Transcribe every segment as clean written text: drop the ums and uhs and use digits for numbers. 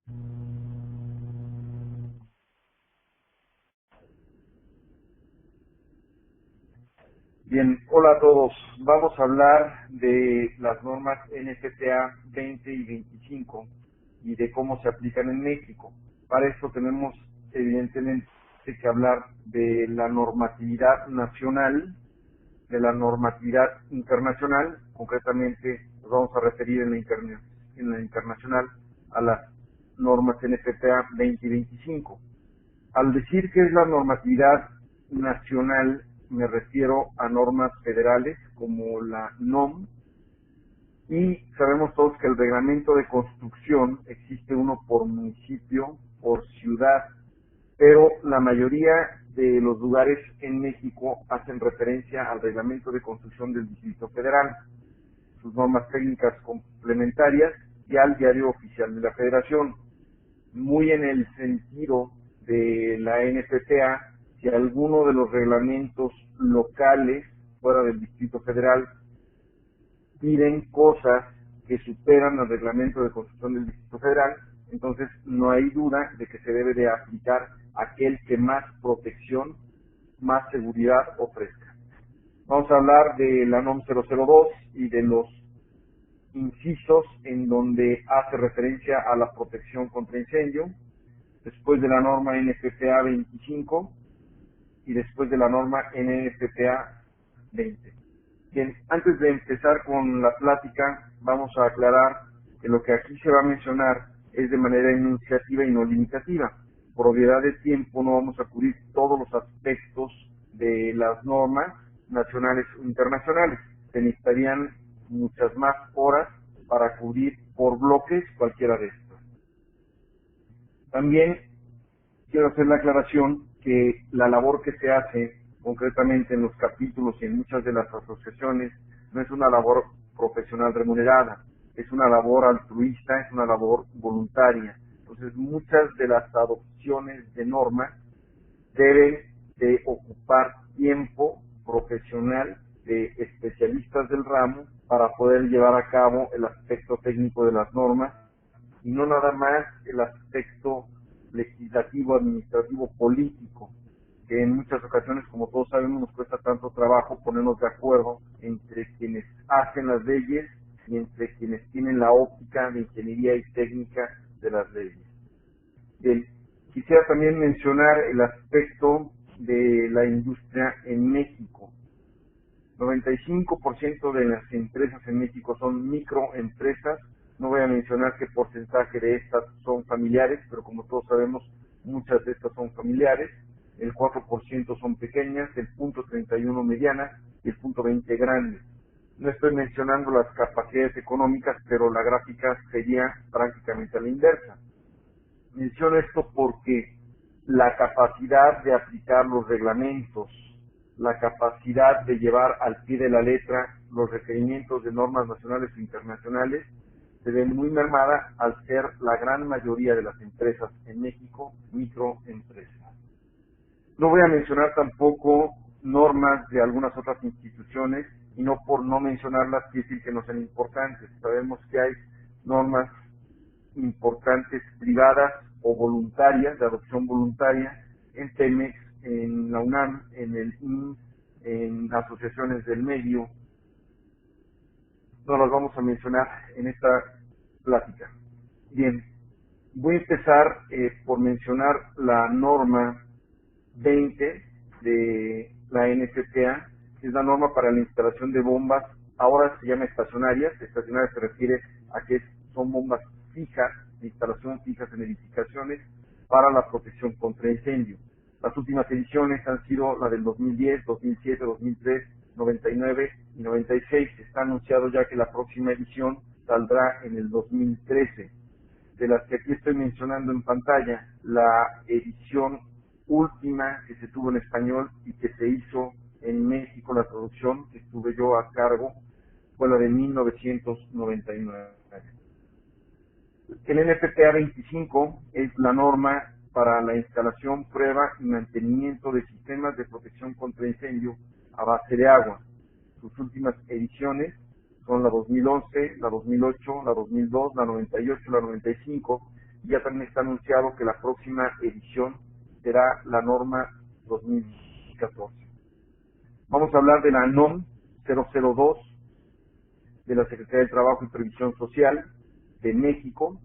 Bien, hola a todos. Vamos a hablar de las normas NFPA 20 y 25 y de cómo se aplican en México. Para eso tenemos evidentemente que hablar de la normatividad nacional, de la normatividad internacional. Concretamente nos vamos a referir en la internacional a las normas NFPA 20 y 25. Al decir que es la normatividad nacional, me refiero a normas federales como la NOM, y sabemos todos que el reglamento de construcción existe uno por municipio, por ciudad, pero la mayoría de los lugares en México hacen referencia al reglamento de construcción del Distrito Federal, sus normas técnicas complementarias y al diario oficial de la Federación. Muy en el sentido de la NFPA, si alguno de los reglamentos locales fuera del Distrito Federal piden cosas que superan el reglamento de construcción del Distrito Federal, entonces no hay duda de que se debe de aplicar aquel que más protección, más seguridad ofrezca. Vamos a hablar de la NOM 002 y de los incisos en donde hace referencia a la protección contra incendio, después de la norma NFPA 25 y después de la norma NFPA 20. Bien, antes de empezar con la plática, vamos a aclarar que lo que aquí se va a mencionar es de manera enunciativa y no limitativa. Por obviedad de tiempo no vamos a cubrir todos los aspectos de las normas nacionales o internacionales. Se necesitarían muchas más horas para cubrir por bloques cualquiera de estos. También quiero hacer la aclaración que la labor que se hace concretamente en los capítulos y en muchas de las asociaciones no es una labor profesional remunerada, es una labor altruista, es una labor voluntaria. Entonces muchas de las adopciones de normas deben de ocupar tiempo profesional de especialistas del ramo para poder llevar a cabo el aspecto técnico de las normas y no nada más el aspecto legislativo, administrativo, político, que en muchas ocasiones, como todos sabemos, nos cuesta tanto trabajo ponernos de acuerdo entre quienes hacen las leyes y entre quienes tienen la óptica de ingeniería y técnica de las leyes. Bien, quisiera también mencionar el aspecto de la industria en México. 95% de las empresas en México son microempresas. No voy a mencionar qué porcentaje de estas son familiares, pero como todos sabemos, muchas de estas son familiares. El 4% son pequeñas, el 0.31 medianas y el 0.20 grandes. No estoy mencionando las capacidades económicas, pero la gráfica sería prácticamente a la inversa. Menciono esto porque la capacidad de aplicar los reglamentos, la capacidad de llevar al pie de la letra los requerimientos de normas nacionales e internacionales se ve muy mermada al ser la gran mayoría de las empresas en México microempresas. No voy a mencionar tampoco normas de algunas otras instituciones y no por no mencionarlas quiere decir que no sean importantes. Sabemos que hay normas importantes privadas o voluntarias, de adopción voluntaria, en Pemex, en la UNAM, en el INS, en asociaciones del medio. No las vamos a mencionar en esta plática. Bien, voy a empezar por mencionar la norma 20 de la NFPA, que es la norma para la instalación de bombas, ahora se llama estacionarias. Estacionarias se refiere a que son bombas fijas, de instalación fijas en edificaciones para la protección contra incendio. Las últimas ediciones han sido la del 2010, 2007, 2003, 99 y 96. Está anunciado ya que la próxima edición saldrá en el 2013. De las que aquí estoy mencionando en pantalla, la edición última que se tuvo en español y que se hizo en México, la traducción que estuve yo a cargo, fue la de 1999. El NFPA 25 es la norma para la instalación, prueba y mantenimiento de sistemas de protección contra incendio a base de agua. Sus últimas ediciones son la 2011, la 2008, la 2002, la 98, la 95 Ya también está anunciado que la próxima edición será la norma 2014. Vamos a hablar de la NOM 002 de la Secretaría del Trabajo y Previsión Social de México,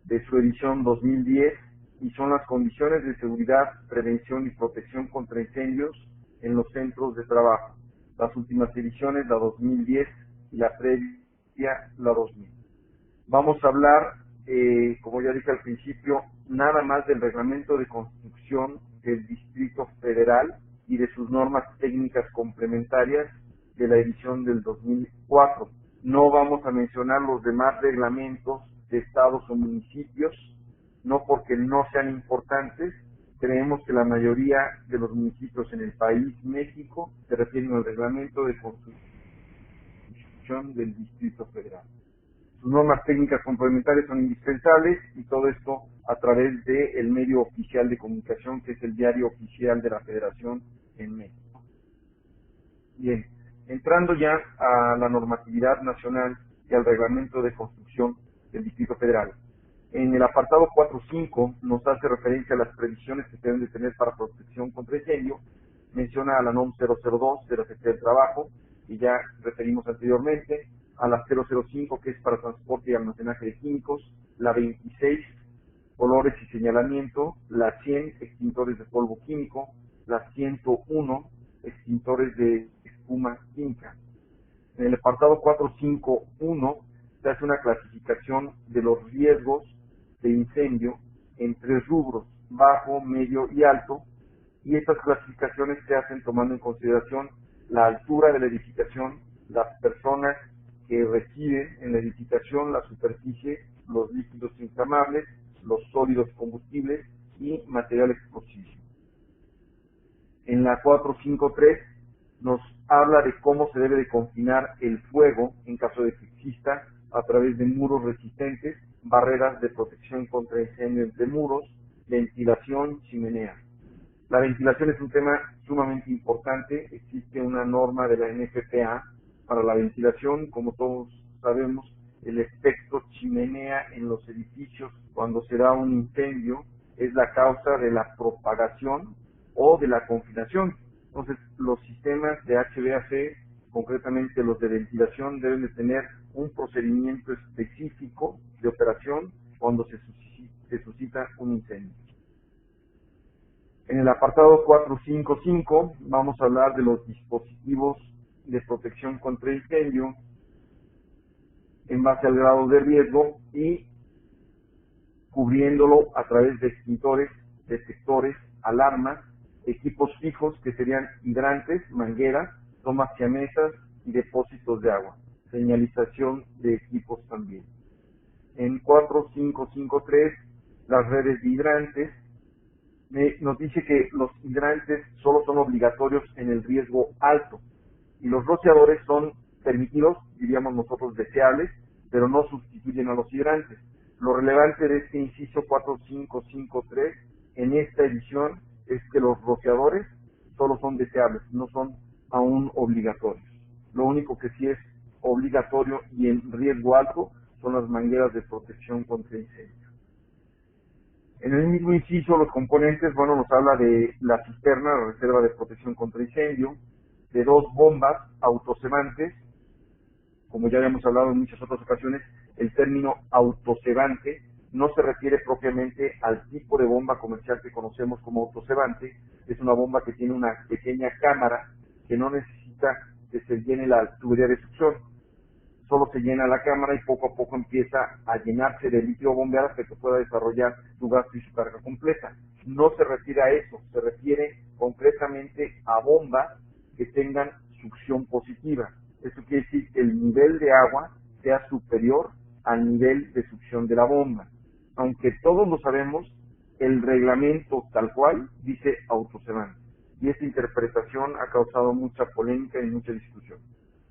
de su edición 2010, y son las condiciones de seguridad, prevención y protección contra incendios en los centros de trabajo. Las últimas ediciones, la 2010 y la previa, la 2000. Vamos a hablar, como ya dije al principio, nada más del reglamento de construcción del Distrito Federal y de sus normas técnicas complementarias de la edición del 2004. No vamos a mencionar los demás reglamentos de estados o municipios, no porque no sean importantes. Creemos que la mayoría de los municipios en el país, México, se refieren al reglamento de construcción del Distrito Federal. Sus normas técnicas complementarias son indispensables, y todo esto a través del medio oficial de comunicación, que es el diario oficial de la Federación en México. Bien, entrando ya a la normatividad nacional y al reglamento de construcción del Distrito Federal. En el apartado 4.5 nos hace referencia a las previsiones que se deben de tener para protección contra incendio. Menciona a la NOM 002 de la Secretaría del Trabajo, que ya referimos anteriormente, a la 005, que es para transporte y almacenaje de químicos, la 26, olores y señalamiento, la 100, extintores de polvo químico, la 101, extintores de espuma química. En el apartado 4.5.1 se hace una clasificación de los riesgos de incendio en 3 rubros: bajo, medio y alto, y estas clasificaciones se hacen tomando en consideración la altura de la edificación, las personas que residen en la edificación, la superficie, los líquidos inflamables, los sólidos combustibles y material explosivo. En la 4.5.3 nos habla de cómo se debe de confinar el fuego en caso de que exista, a través de muros resistentes, barreras de protección contra incendio entre muros, ventilación, chimenea. La ventilación es un tema sumamente importante. Existe una norma de la NFPA para la ventilación. Como todos sabemos, el efecto chimenea en los edificios cuando se da un incendio es la causa de la propagación o de la confinación. Entonces, los sistemas de HVAC, concretamente los de ventilación, deben de tener un procedimiento específico de operación cuando se suscita un incendio. En el apartado 4.5.5 vamos a hablar de los dispositivos de protección contra incendio en base al grado de riesgo y cubriéndolo a través de extintores, detectores, alarmas, equipos fijos que serían hidrantes, mangueras, tomas siamesas y depósitos de agua. Señalización de equipos también. En 4.5.5.3, las redes de hidrantes, nos dice que los hidrantes solo son obligatorios en el riesgo alto y los rociadores son permitidos, diríamos nosotros deseables, pero no sustituyen a los hidrantes. Lo relevante de este inciso 4.5.5.3 en esta edición es que los rociadores solo son deseables, no son aún obligatorios. Lo único que sí es obligatorio y en riesgo alto son las mangueras de protección contra incendio. En el mismo inciso, los componentes, nos habla de la cisterna, la reserva de protección contra incendio, de 2 bombas autocebantes. Como ya habíamos hablado en muchas otras ocasiones, el término autocebante no se refiere propiamente al tipo de bomba comercial que conocemos como autocebante. Es una bomba que tiene una pequeña cámara que no necesita que se llene la tubería de succión. Solo se llena la cámara y poco a poco empieza a llenarse de líquido bombeado hasta que pueda desarrollar su gasto y su carga completa. No se refiere a eso, se refiere concretamente a bombas que tengan succión positiva. Esto quiere decir que el nivel de agua sea superior al nivel de succión de la bomba. Aunque todos lo sabemos, el reglamento tal cual dice autocebante. Y esta interpretación ha causado mucha polémica y mucha discusión.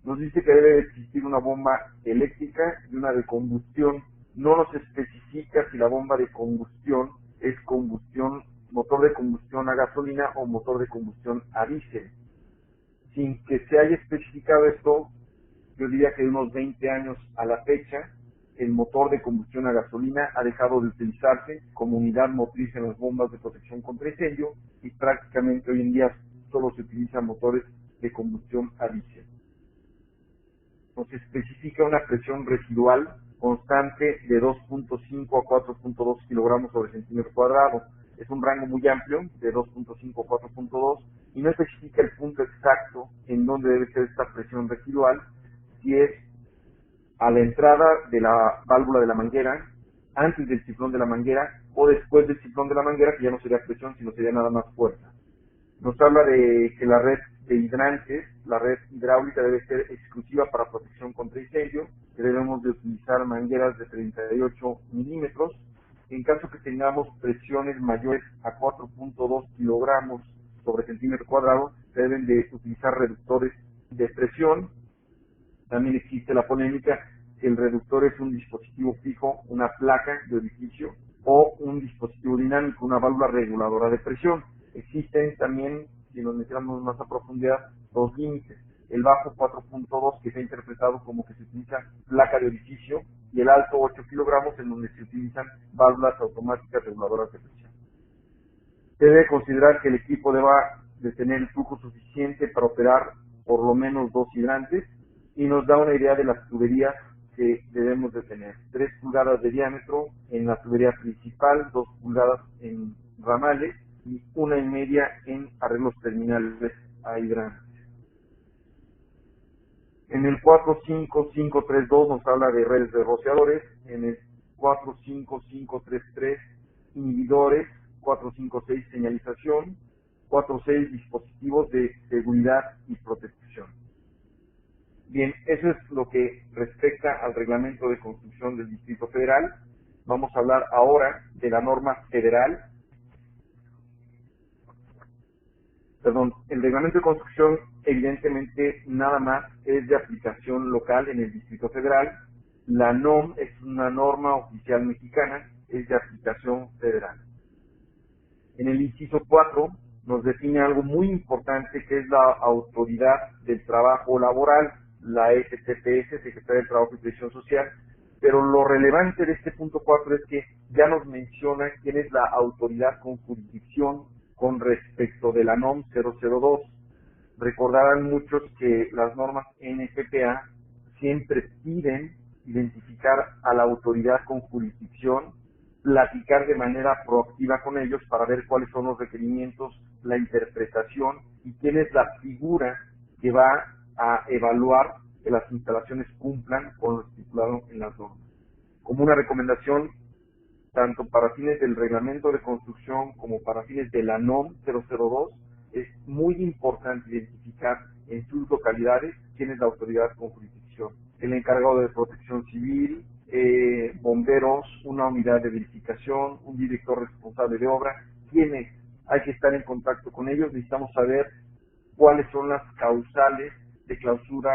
Nos dice que debe existir una bomba eléctrica y una de combustión. No nos especifica si la bomba de combustión es motor de combustión a gasolina o motor de combustión a diésel. Sin que se haya especificado esto, yo diría que de unos 20 años a la fecha, el motor de combustión a gasolina ha dejado de utilizarse como unidad motriz en las bombas de protección contra incendio y prácticamente hoy en día solo se utilizan motores de combustión a diésel. Nos especifica una presión residual constante de 2.5 a 4.2 kilogramos sobre centímetro cuadrado. Es un rango muy amplio, de 2.5 a 4.2, y no especifica el punto exacto en donde debe ser esta presión residual, si es a la entrada de la válvula de la manguera, antes del cifrón de la manguera, o después del cifrón de la manguera, que ya no sería presión, sino sería nada más fuerza. Nos habla de que la red de hidrantes, la red hidráulica debe ser exclusiva para protección contra incendio, que debemos de utilizar mangueras de 38 milímetros. En caso que tengamos presiones mayores a 4.2 kilogramos sobre centímetro cuadrado, se deben de utilizar reductores de presión. También existe la polémica si el reductor es un dispositivo fijo, una placa de orificio, o un dispositivo dinámico, una válvula reguladora de presión. Existen también, si nos metiéramos más a profundidad, dos límites. El bajo 4.2, que se ha interpretado como que se utiliza placa de orificio, y el alto 8 kilogramos, en donde se utilizan válvulas automáticas reguladoras de presión. Se debe considerar que el equipo deba de tener el flujo suficiente para operar por lo menos 2 hidrantes, y nos da una idea de las tuberías que debemos de tener. 3 pulgadas de diámetro en la tubería principal, 2 pulgadas en ramales y 1,5 en arreglos terminales a hidrantes. En el 45532 nos habla de redes de rociadores, en el 45533 inhibidores, 456 señalización, 46 dispositivos de seguridad y protección. Bien, eso es lo que respecta al reglamento de construcción del Distrito Federal. Vamos a hablar ahora de la norma federal. El reglamento de construcción evidentemente nada más es de aplicación local en el Distrito Federal. La NOM es una norma oficial mexicana, es de aplicación federal. En el inciso 4 nos define algo muy importante, que es la autoridad del trabajo laboral, la STPS, Secretaría del Trabajo y Previsión Social, pero lo relevante de este punto 4 es que ya nos menciona quién es la autoridad con jurisdicción con respecto de la NOM 002. Recordarán muchos que las normas NFPA siempre piden identificar a la autoridad con jurisdicción, platicar de manera proactiva con ellos para ver cuáles son los requerimientos, la interpretación y quién es la figura que va a evaluar que las instalaciones cumplan con lo estipulado en las normas. Como una recomendación, tanto para fines del reglamento de construcción como para fines de la NOM 002, es muy importante identificar en sus localidades quién es la autoridad con jurisdicción. El encargado de protección civil, bomberos, una unidad de verificación, un director responsable de obra, quiénes. Hay que estar en contacto con ellos, necesitamos saber cuáles son las causales de clausura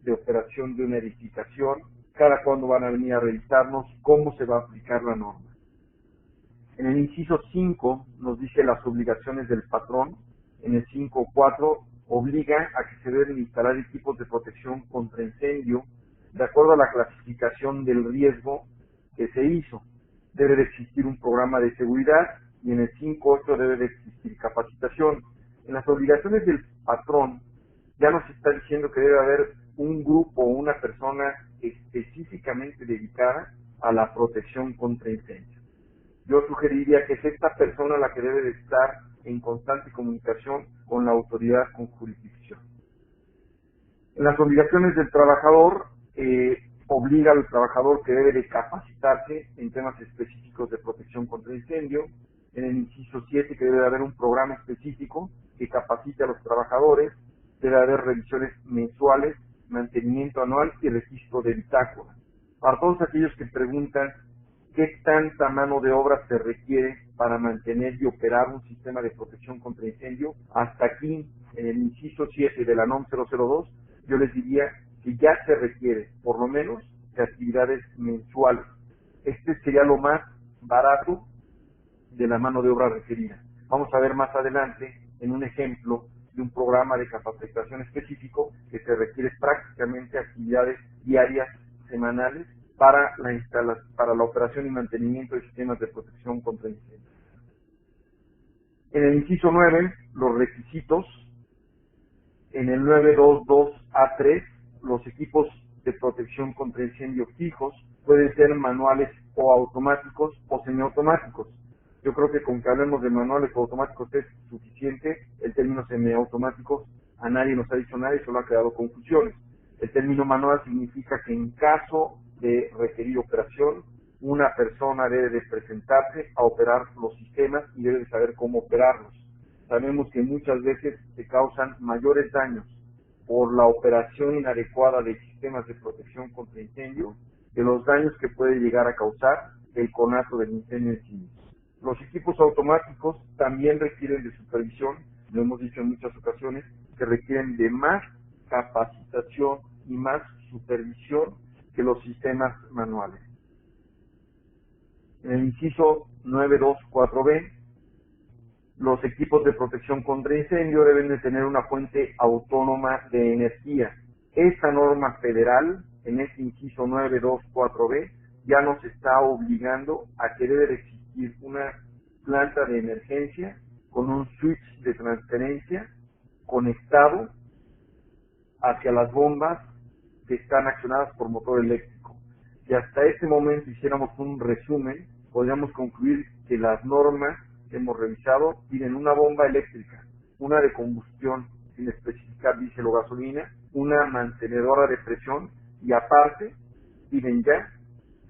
de operación de una edificación, cada cuándo van a venir a revisarnos, cómo se va a aplicar la norma. En el inciso 5 nos dice las obligaciones del patrón. En el 5.4 obliga a que se deben instalar equipos de protección contra incendio de acuerdo a la clasificación del riesgo que se hizo. Debe de existir un programa de seguridad y en el 5.8 debe de existir capacitación. En las obligaciones del patrón ya nos está diciendo que debe haber un grupo o una persona específicamente dedicada a la protección contra incendios. Yo sugeriría que es esta persona la que debe de estar en constante comunicación con la autoridad con jurisdicción. En las obligaciones del trabajador, obliga al trabajador que debe de capacitarse en temas específicos de protección contra incendio. En el inciso 7 que debe de haber un programa específico que capacite a los trabajadores, debe haber revisiones mensuales, mantenimiento anual y registro de bitácora. Para todos aquellos que preguntan qué tanta mano de obra se requiere para mantener y operar un sistema de protección contra incendio, hasta aquí, en el inciso 7 de la NOM 002, yo les diría que ya se requiere, por lo menos, de actividades mensuales. Este sería lo más barato de la mano de obra requerida. Vamos a ver más adelante en un ejemplo de un programa de capacitación específico que se requiere prácticamente actividades diarias, semanales, para la operación y mantenimiento de sistemas de protección contra incendios. En el inciso 9, los requisitos. En el 922A3, los equipos de protección contra incendio fijos pueden ser manuales o automáticos o semiautomáticos. Yo creo que con que hablemos de manuales o automáticos es suficiente. El término semiautomáticos a nadie nos ha dicho nada y solo ha creado confusiones. El término manual significa que en caso de requerir operación, una persona debe de presentarse a operar los sistemas y debe de saber cómo operarlos. Sabemos que muchas veces se causan mayores daños por la operación inadecuada de sistemas de protección contra incendio que los daños que puede llegar a causar el conato del incendio en sí. Los equipos automáticos también requieren de supervisión, lo hemos dicho en muchas ocasiones, que requieren de más capacitación y más supervisión que los sistemas manuales. En el inciso 924B, los equipos de protección contra incendio deben de tener una fuente autónoma de energía. Esta norma federal, en este inciso 924B, ya nos está obligando a que debe de existir una planta de emergencia con un switch de transferencia conectado hacia las bombas que están accionadas por motor eléctrico. Si hasta este momento hiciéramos un resumen, podríamos concluir que las normas que hemos revisado piden una bomba eléctrica, una de combustión sin especificar diésel o gasolina, una mantenedora de presión y aparte piden ya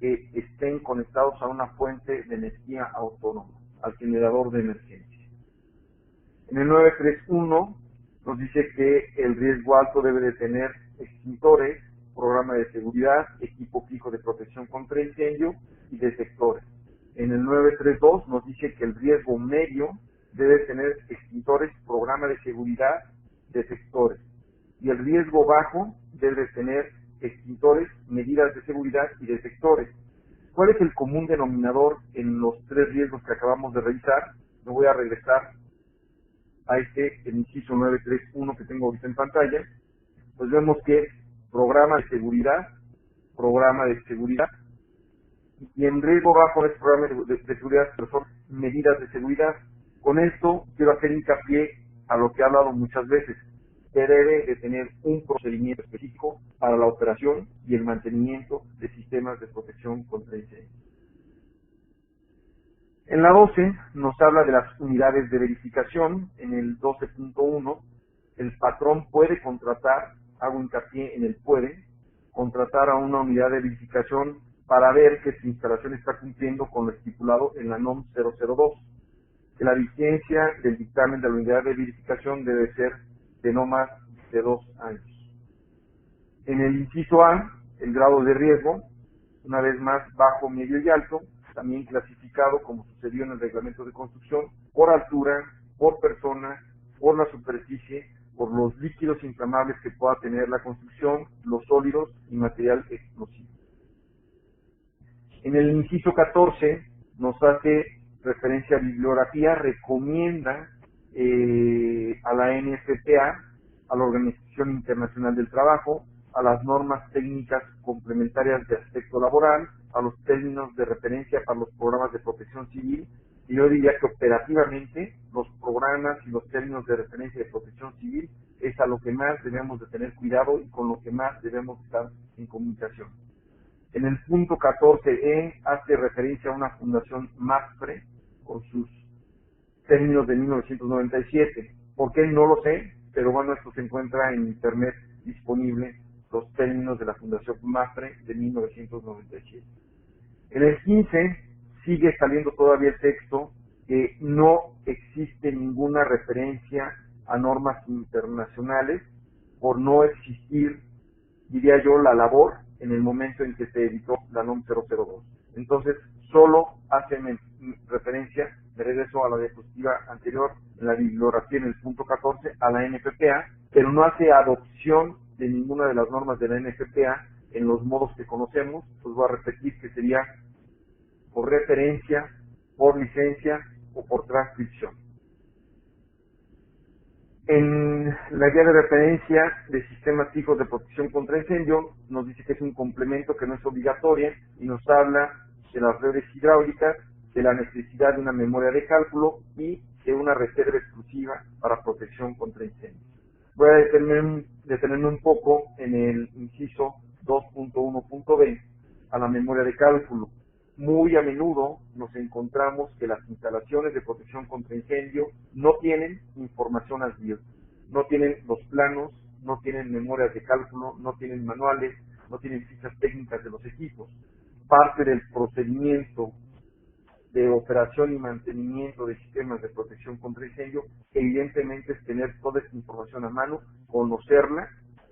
que estén conectados a una fuente de energía autónoma, al generador de emergencia. En el 931 nos dice que el riesgo alto debe de tener extintores, programa de seguridad, equipo fijo de protección contra incendio y detectores. En el 932 nos dice que el riesgo medio debe tener extintores, programa de seguridad, detectores. Y el riesgo bajo debe tener extintores, medidas de seguridad y detectores. ¿Cuál es el común denominador en los tres riesgos que acabamos de revisar? Me voy a regresar a el inciso 931 que tengo ahorita en pantalla. Pues vemos que es programa de seguridad, y en riesgo bajo es programa de seguridad, pero son medidas de seguridad. Con esto quiero hacer hincapié a lo que he hablado muchas veces, que debe de tener un procedimiento específico para la operación y el mantenimiento de sistemas de protección contra incendios. En la 12 nos habla de las unidades de verificación. En el 12.1 el patrón puede contratar, hago hincapié en el puede, contratar a una unidad de verificación para ver que su instalación está cumpliendo con lo estipulado en la NOM 002, que la vigencia del dictamen de la unidad de verificación debe ser de no más de 2 años. En el inciso A, el grado de riesgo, una vez más bajo, medio y alto, también clasificado como sucedió en el reglamento de construcción, por altura, por persona, por la superficie, por los líquidos inflamables que pueda tener la construcción, los sólidos y material explosivo. En el inciso 14 nos hace referencia a bibliografía, recomienda a la NFPA, a la Organización Internacional del Trabajo, a las normas técnicas complementarias de aspecto laboral, a los términos de referencia para los programas de protección civil, y yo diría que operativamente los programas y los términos de referencia de protección civil es a lo que más debemos de tener cuidado y con lo que más debemos estar en comunicación. En el punto 14E hace referencia a una fundación MASFRE con sus términos de 1997. ¿Por qué? No lo sé, pero bueno, esto se encuentra en internet disponible, los términos de la fundación MASFRE de 1997. En el 15 sigue saliendo todavía el texto que no existe ninguna referencia a normas internacionales por no existir, diría yo, la labor en el momento en que se editó la NOM 002. Entonces, solo hace referencia, me regreso a la diapositiva anterior, en la bibliografía en el punto 14, a la NFPA, pero no hace adopción de ninguna de las normas de la NFPA en los modos que conocemos. Pues voy a repetir que sería por referencia, por licencia o por transcripción. En la guía de referencia de sistemas fijos de protección contra incendio nos dice que es un complemento que no es obligatorio y nos habla de las redes hidráulicas, de la necesidad de una memoria de cálculo y de una reserva exclusiva para protección contra incendios. Voy a detenerme un poco en el inciso 2.1.b a la memoria de cálculo. Muy a menudo nos encontramos que las instalaciones de protección contra incendio no tienen información ASBIR, no tienen los planos, no tienen memorias de cálculo, no tienen manuales, no tienen fichas técnicas de los equipos. Parte del procedimiento de operación y mantenimiento de sistemas de protección contra incendio, evidentemente es tener toda esta información a mano, conocerla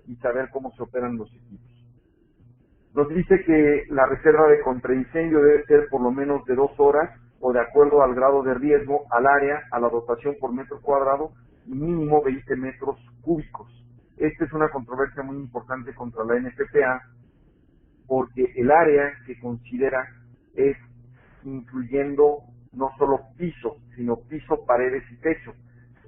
y saber cómo se operan los equipos. Nos dice que la reserva de contraincendio debe ser por lo menos de 2 horas o de acuerdo al grado de riesgo, al área, a la dotación por metro cuadrado y mínimo 20 metros cúbicos. Esta es una controversia muy importante contra la NFPA porque el área que considera es incluyendo no solo piso, sino piso, paredes y techo.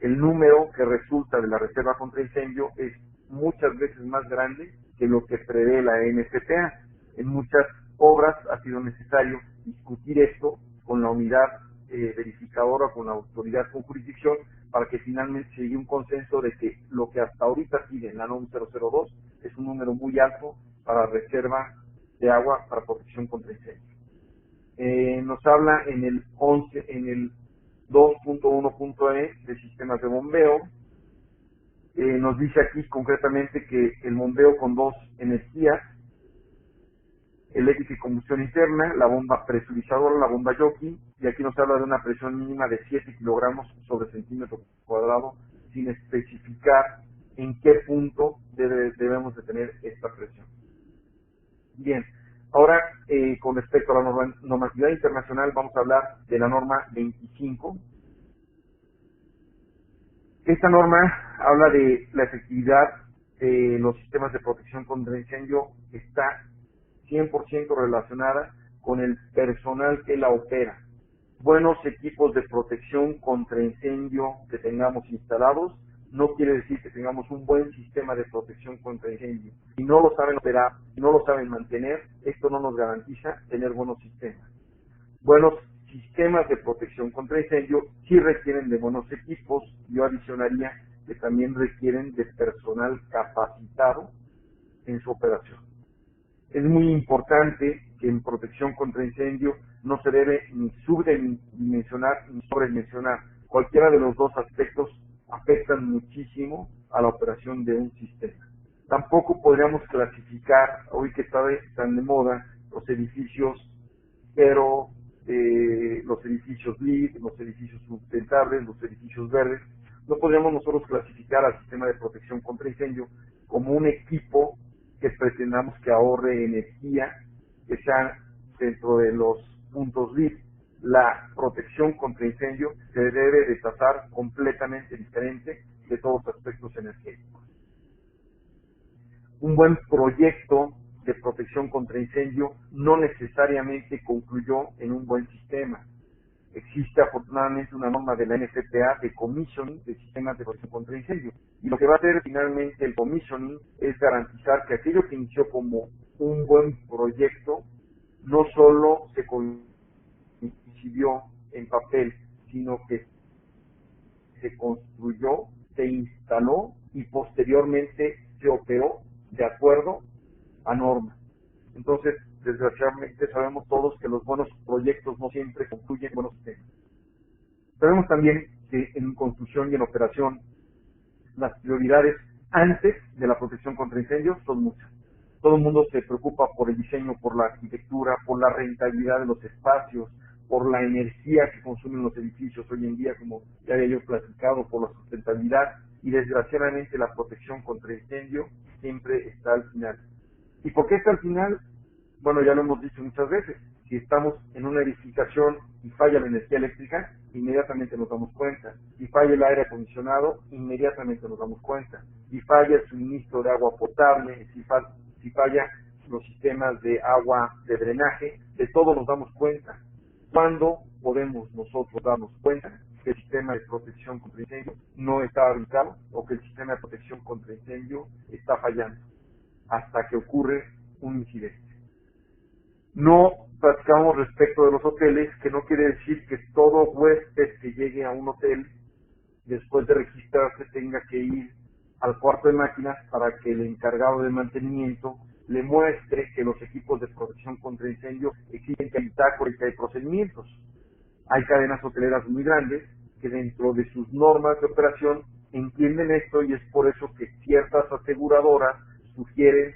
El número que resulta de la reserva contra incendio es muchas veces más grande que lo que prevé la NFPA. En muchas obras ha sido necesario discutir esto con la unidad verificadora, con la autoridad con jurisdicción, para que finalmente se llegue a un consenso de que lo que hasta ahorita pide en la NOM 002 es un número muy alto para reserva de agua para protección contra incendios. Nos habla en el 2.1.e de sistemas de bombeo. Nos dice aquí concretamente que el bombeo con 2 energías, eléctrica y combustión interna, la bomba presurizadora, la bomba jockey, y aquí nos habla de una presión mínima de 7 kilogramos sobre centímetro cuadrado, sin especificar en qué punto debemos de tener esta presión. Bien, ahora con respecto a la normatividad internacional vamos a hablar de la norma 25. Esta norma habla de la efectividad de los sistemas de protección contra incendio, está 100% relacionada con el personal que la opera. Buenos equipos de protección contra incendio que tengamos instalados no quiere decir que tengamos un buen sistema de protección contra incendio. Si no lo saben operar, si no lo saben mantener, esto no nos garantiza tener buenos sistemas. Buenos sistemas de protección contra incendio sí requieren de buenos equipos. Yo adicionaría que también requieren de personal capacitado en su operación. Es muy importante que en protección contra incendio no se debe ni subdimensionar ni sobredimensionar. Cualquiera de los dos aspectos afectan muchísimo a la operación de un sistema. Tampoco podríamos clasificar, hoy que está tan de moda, los edificios los edificios LEED, los edificios sustentables, los edificios verdes. No podríamos nosotros clasificar al sistema de protección contra incendio como un equipo que pretendamos que ahorre energía, que sea dentro de los puntos LEED. La protección contra incendio se debe de tratar completamente diferente de todos los aspectos energéticos. Un buen proyecto de protección contra incendio no necesariamente concluyó en un buen sistema. Existe afortunadamente una norma de la NFPA de commissioning de sistemas de protección contra incendio. Y lo que va a hacer finalmente el commissioning es garantizar que aquello que inició como un buen proyecto no solo se concibió en papel, sino que se construyó, se instaló y posteriormente se operó de acuerdo a norma. Entonces, desgraciadamente sabemos todos que los buenos proyectos no siempre concluyen en buenos sistemas. Sabemos también que en construcción y en operación las prioridades antes de la protección contra incendios son muchas. Todo el mundo se preocupa por el diseño, por la arquitectura, por la rentabilidad de los espacios, por la energía que consumen los edificios hoy en día, como ya había yo platicado, por la sustentabilidad, y desgraciadamente la protección contra incendio siempre está al final. ¿Y por qué está al final? Bueno, ya lo hemos dicho muchas veces. Si estamos en una edificación y falla la energía eléctrica, inmediatamente nos damos cuenta. Si falla el aire acondicionado, inmediatamente nos damos cuenta. Si falla el suministro de agua potable, si falla los sistemas de agua de drenaje, de todo nos damos cuenta. ¿Cuándo podemos nosotros darnos cuenta? que el sistema de protección contra incendio no está habilitado o que el sistema de protección contra incendio está fallando hasta que ocurre un incidente. No platicamos respecto de los hoteles, que no quiere decir que todo huésped que llegue a un hotel después de registrarse tenga que ir al cuarto de máquinas para que el encargado de mantenimiento le muestre que los equipos de protección contra incendio existen, que hay bitácora y que hay procedimientos. Hay cadenas hoteleras muy grandes que dentro de sus normas de operación entienden esto, y es por eso que ciertas aseguradoras sugieren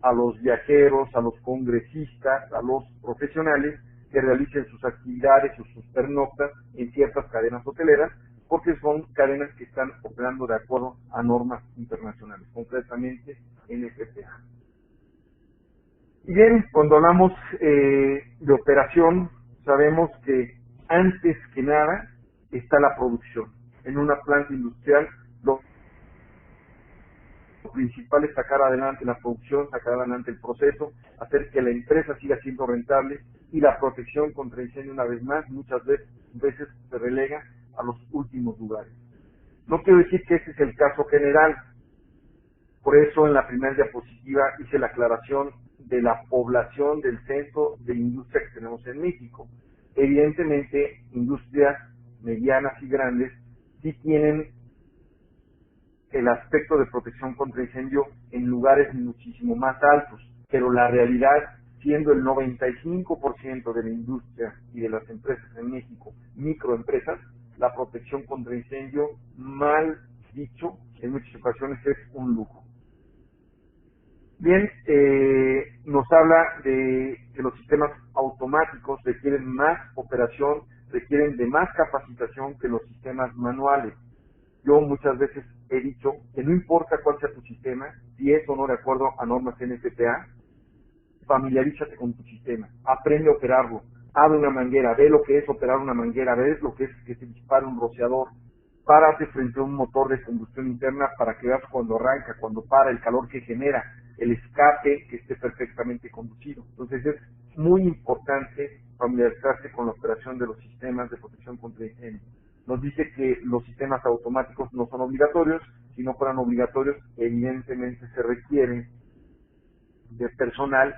a los viajeros, a los congresistas, a los profesionales que realicen sus actividades o sus pernoctas en ciertas cadenas hoteleras, porque son cadenas que están operando de acuerdo a normas internacionales, concretamente NFPA. Y bien, cuando hablamos de operación, sabemos que antes que nada está la producción. En una planta industrial, lo principal es sacar adelante la producción, sacar adelante el proceso, hacer que la empresa siga siendo rentable, y la protección contra incendio, una vez más, muchas veces se relega a los últimos lugares. No quiero decir que ese es el caso general, por eso en la primera diapositiva hice la aclaración de la población del censo de industria que tenemos en México. Evidentemente, industrias medianas y grandes sí tienen el aspecto de protección contra incendio en lugares muchísimo más altos, pero la realidad, siendo el 95% de la industria y de las empresas en México microempresas, la protección contra incendio, mal dicho, en muchas ocasiones es un lujo. Bien, nos habla de que los sistemas automáticos requieren más operación, requieren de más capacitación que los sistemas manuales. Yo muchas veces he dicho que no importa cuál sea tu sistema, si es o no de acuerdo a normas NFPA, familiarízate con tu sistema, aprende a operarlo, abre una manguera, ve lo que es operar una manguera, ve lo que es que se dispara un rociador, párate frente a un motor de combustión interna para que veas cuando arranca, cuando para, el calor que genera, el escape que esté perfectamente conducido. Entonces es muy importante familiarizarse con la operación de los sistemas de protección contra incendio. Nos dice que los sistemas automáticos no son obligatorios. Si no fueran obligatorios, evidentemente se requiere de personal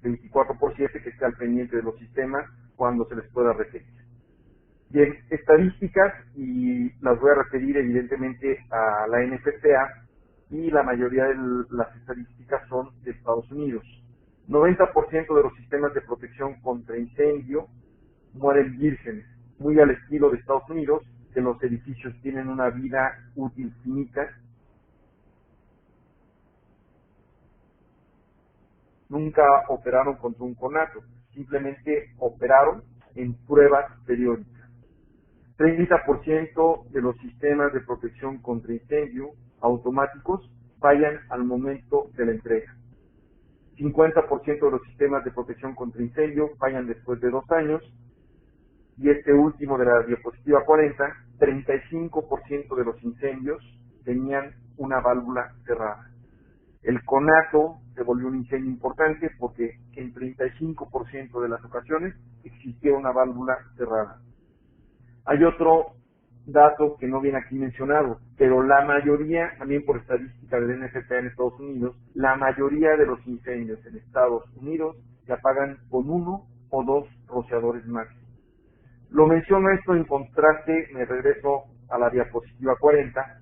24/7 que esté al pendiente de los sistemas cuando se les pueda requerir. Bien, estadísticas, y las voy a referir evidentemente a la NFPA, y la mayoría de las estadísticas son de Estados Unidos. 90% de los sistemas de protección contra incendio mueren vírgenes, muy al estilo de Estados Unidos, que los edificios tienen una vida útil finita. Nunca operaron contra un conato, simplemente operaron en pruebas periódicas. 30% de los sistemas de protección contra incendio automáticos fallan al momento de la entrega. 50% de los sistemas de protección contra incendio fallan después de 2 años. Y este último de la diapositiva 40, 35% de los incendios tenían una válvula cerrada. El conato se volvió un incendio importante porque en 35% de las ocasiones existía una válvula cerrada. Hay otro dato que no viene aquí mencionado, pero la mayoría, también por estadística del NFPA en Estados Unidos, la mayoría de los incendios en Estados Unidos se apagan con 1 o 2 rociadores máximos. Lo menciono esto en contraste, me regreso a la diapositiva 40,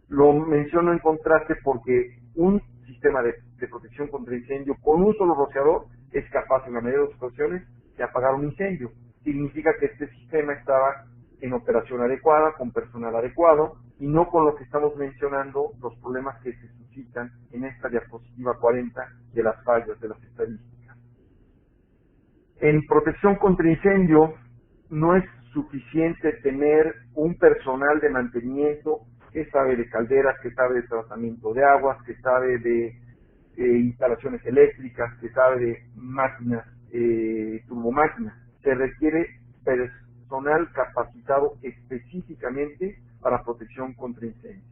lo menciono en contraste porque un sistema de protección contra incendio con un solo rociador es capaz en la mayoría de las ocasiones de apagar un incendio. Significa que este sistema estaba en operación adecuada, con personal adecuado, y no con lo que estamos mencionando, los problemas que se suscitan en esta diapositiva 40 de las fallas, de las estadísticas. En protección contra incendio no es suficiente tener un personal de mantenimiento que sabe de calderas, que sabe de tratamiento de aguas, que sabe de instalaciones eléctricas, que sabe de máquinas, turbomáquinas. Se requiere personal capacitado específicamente para protección contra incendios.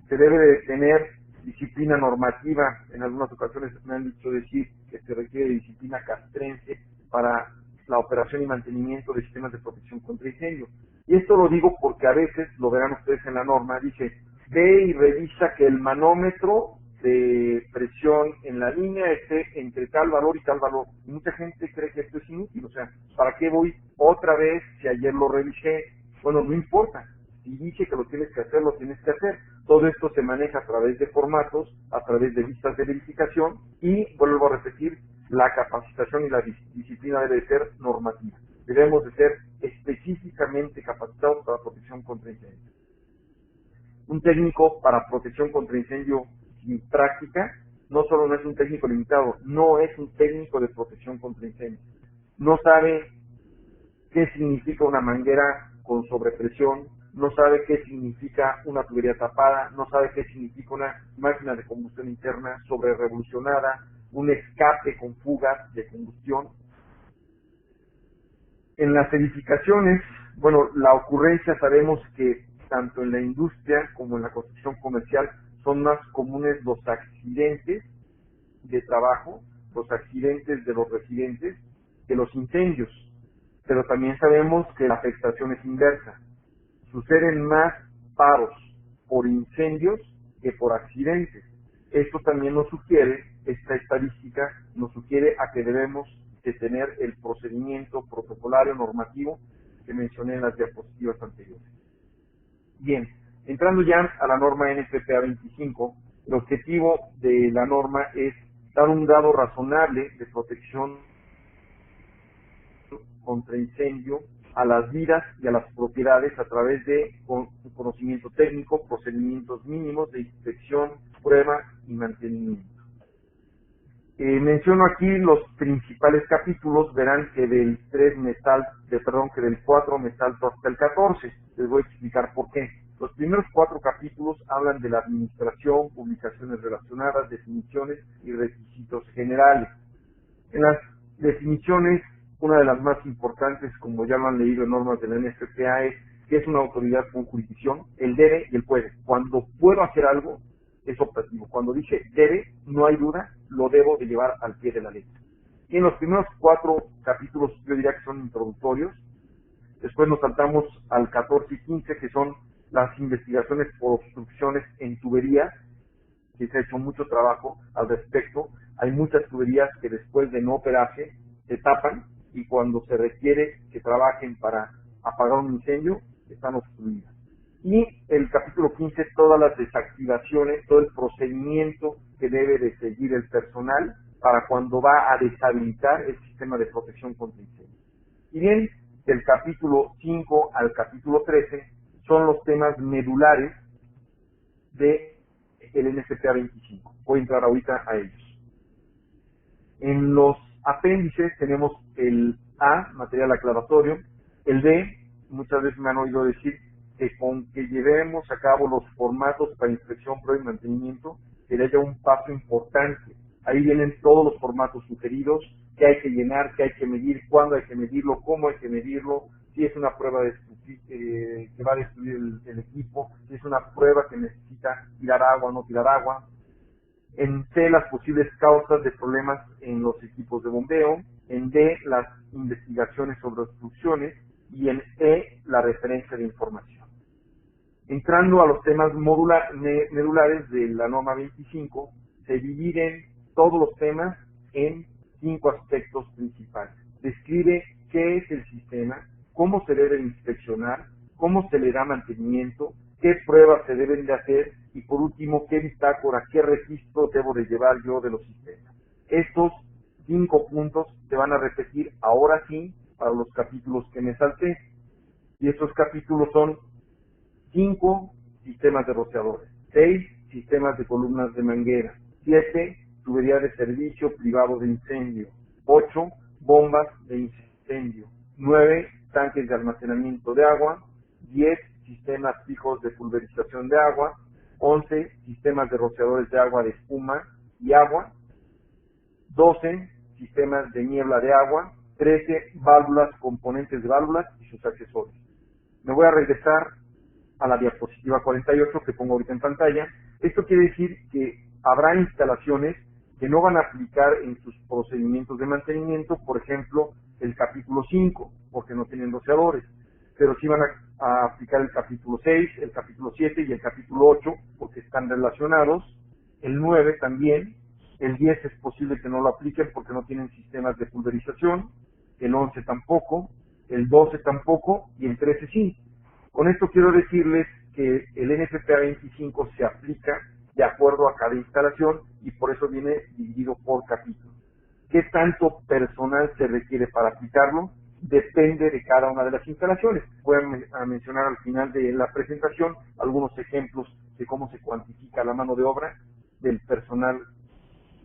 Se debe de tener disciplina normativa. En algunas ocasiones me han dicho decir que se requiere de disciplina castrense para la operación y mantenimiento de sistemas de protección contra incendio. Y esto lo digo porque a veces, lo verán ustedes en la norma, dice, ve y revisa que el manómetro de presión en la línea esté entre tal valor y tal valor. Y mucha gente cree que esto es inútil, o sea, ¿para qué voy otra vez si ayer lo revisé? Bueno, no importa. Si dice que lo tienes que hacer, lo tienes que hacer. Todo esto se maneja a través de formatos, a través de vistas de verificación y, vuelvo a repetir, la capacitación y la disciplina debe ser normativa. Debemos de ser específicamente capacitados para protección contra incendios. Un técnico para protección contra incendio sin práctica no solo no es un técnico limitado, no es un técnico de protección contra incendios. No sabe qué significa una manguera con sobrepresión, no sabe qué significa una tubería tapada, no sabe qué significa una máquina de combustión interna sobrerevolucionada, un escape con fugas de combustión. En las edificaciones, bueno, la ocurrencia sabemos que tanto en la industria como en la construcción comercial son más comunes los accidentes de trabajo, los accidentes de los residentes, que los incendios. Pero también sabemos que la afectación es inversa. Suceden más paros por incendios que por accidentes. Esto también nos sugiere, esta estadística nos sugiere a que debemos de tener el procedimiento protocolario normativo que mencioné en las diapositivas anteriores. Bien, entrando ya a la norma NFPA 25, el objetivo de la norma es dar un grado razonable de protección contra incendio a las vidas y a las propiedades a través de conocimiento técnico, procedimientos mínimos de inspección, prueba y mantenimiento. Menciono aquí los principales capítulos, verán que del 4 me salto hasta el 14, les voy a explicar por qué. Los primeros 4 capítulos hablan de la administración, publicaciones relacionadas, definiciones y requisitos generales. En las definiciones, una de las más importantes, como ya lo han leído en normas de la NFPA, es que es una autoridad con jurisdicción, el debe y el puede. Cuando puedo hacer algo, es optativo. Cuando dice debe, no hay duda, lo debo de llevar al pie de la letra. Y en los primeros 4 capítulos yo diría que son introductorios. Después nos saltamos al 14 y 15, que son las investigaciones por obstrucciones en tuberías, que se ha hecho mucho trabajo al respecto. Hay muchas tuberías que después de no operarse se tapan y cuando se requiere que trabajen para apagar un incendio, están obstruidas. Y el capítulo 15, todas las desactivaciones, todo el procedimiento que debe de seguir el personal para cuando va a deshabilitar el sistema de protección contra incendios. Y bien, del capítulo 5 al capítulo 13 son los temas medulares de el NFPA 25. Voy a entrar ahorita a ellos. En los apéndices tenemos el A, material aclaratorio, el B, muchas veces me han oído decir que con que llevemos a cabo los formatos para inspección, prueba y mantenimiento, sería ya un paso importante. Ahí vienen todos los formatos sugeridos, que hay que llenar, que hay que medir, cuándo hay que medirlo, cómo hay que medirlo, si es una prueba que va a destruir el equipo, si es una prueba que necesita tirar agua o no tirar agua. En C, las posibles causas de problemas en los equipos de bombeo. En D, las investigaciones sobre obstrucciones. Y en E, la referencia de información. Entrando a los temas medulares de la norma 25, se dividen todos los temas en 5 aspectos principales. Describe qué es el sistema, cómo se debe inspeccionar, cómo se le da mantenimiento, qué pruebas se deben de hacer y por último, qué bitácora, qué registro debo de llevar yo de los sistemas. Estos 5 puntos se van a repetir ahora sí para los capítulos que me salté. Y estos capítulos son 5 sistemas de rociadores, 6 sistemas de columnas de manguera, 7 tubería de servicio privado de incendio, 8 bombas de incendio, 9 tanques de almacenamiento de agua, 10 sistemas fijos de pulverización de agua, 11 sistemas de rociadores de agua de espuma y agua, 12 sistemas de niebla de agua, 13 válvulas, componentes de válvulas y sus accesorios. Me voy a regresar a la diapositiva 48 que pongo ahorita en pantalla. Esto quiere decir que habrá instalaciones que no van a aplicar en sus procedimientos de mantenimiento, por ejemplo, el capítulo 5, porque no tienen rociadores, pero sí van a aplicar el capítulo 6, el capítulo 7 y el capítulo 8, porque están relacionados, el 9 también, el 10 es posible que no lo apliquen porque no tienen sistemas de pulverización, el 11 tampoco, el 12 tampoco y el 13 sí. Con esto quiero decirles que el NFPA 25 se aplica de acuerdo a cada instalación y por eso viene dividido por capítulo. ¿Qué tanto personal se requiere para aplicarlo? Depende de cada una de las instalaciones. Voy a mencionar al final de la presentación algunos ejemplos de cómo se cuantifica la mano de obra del personal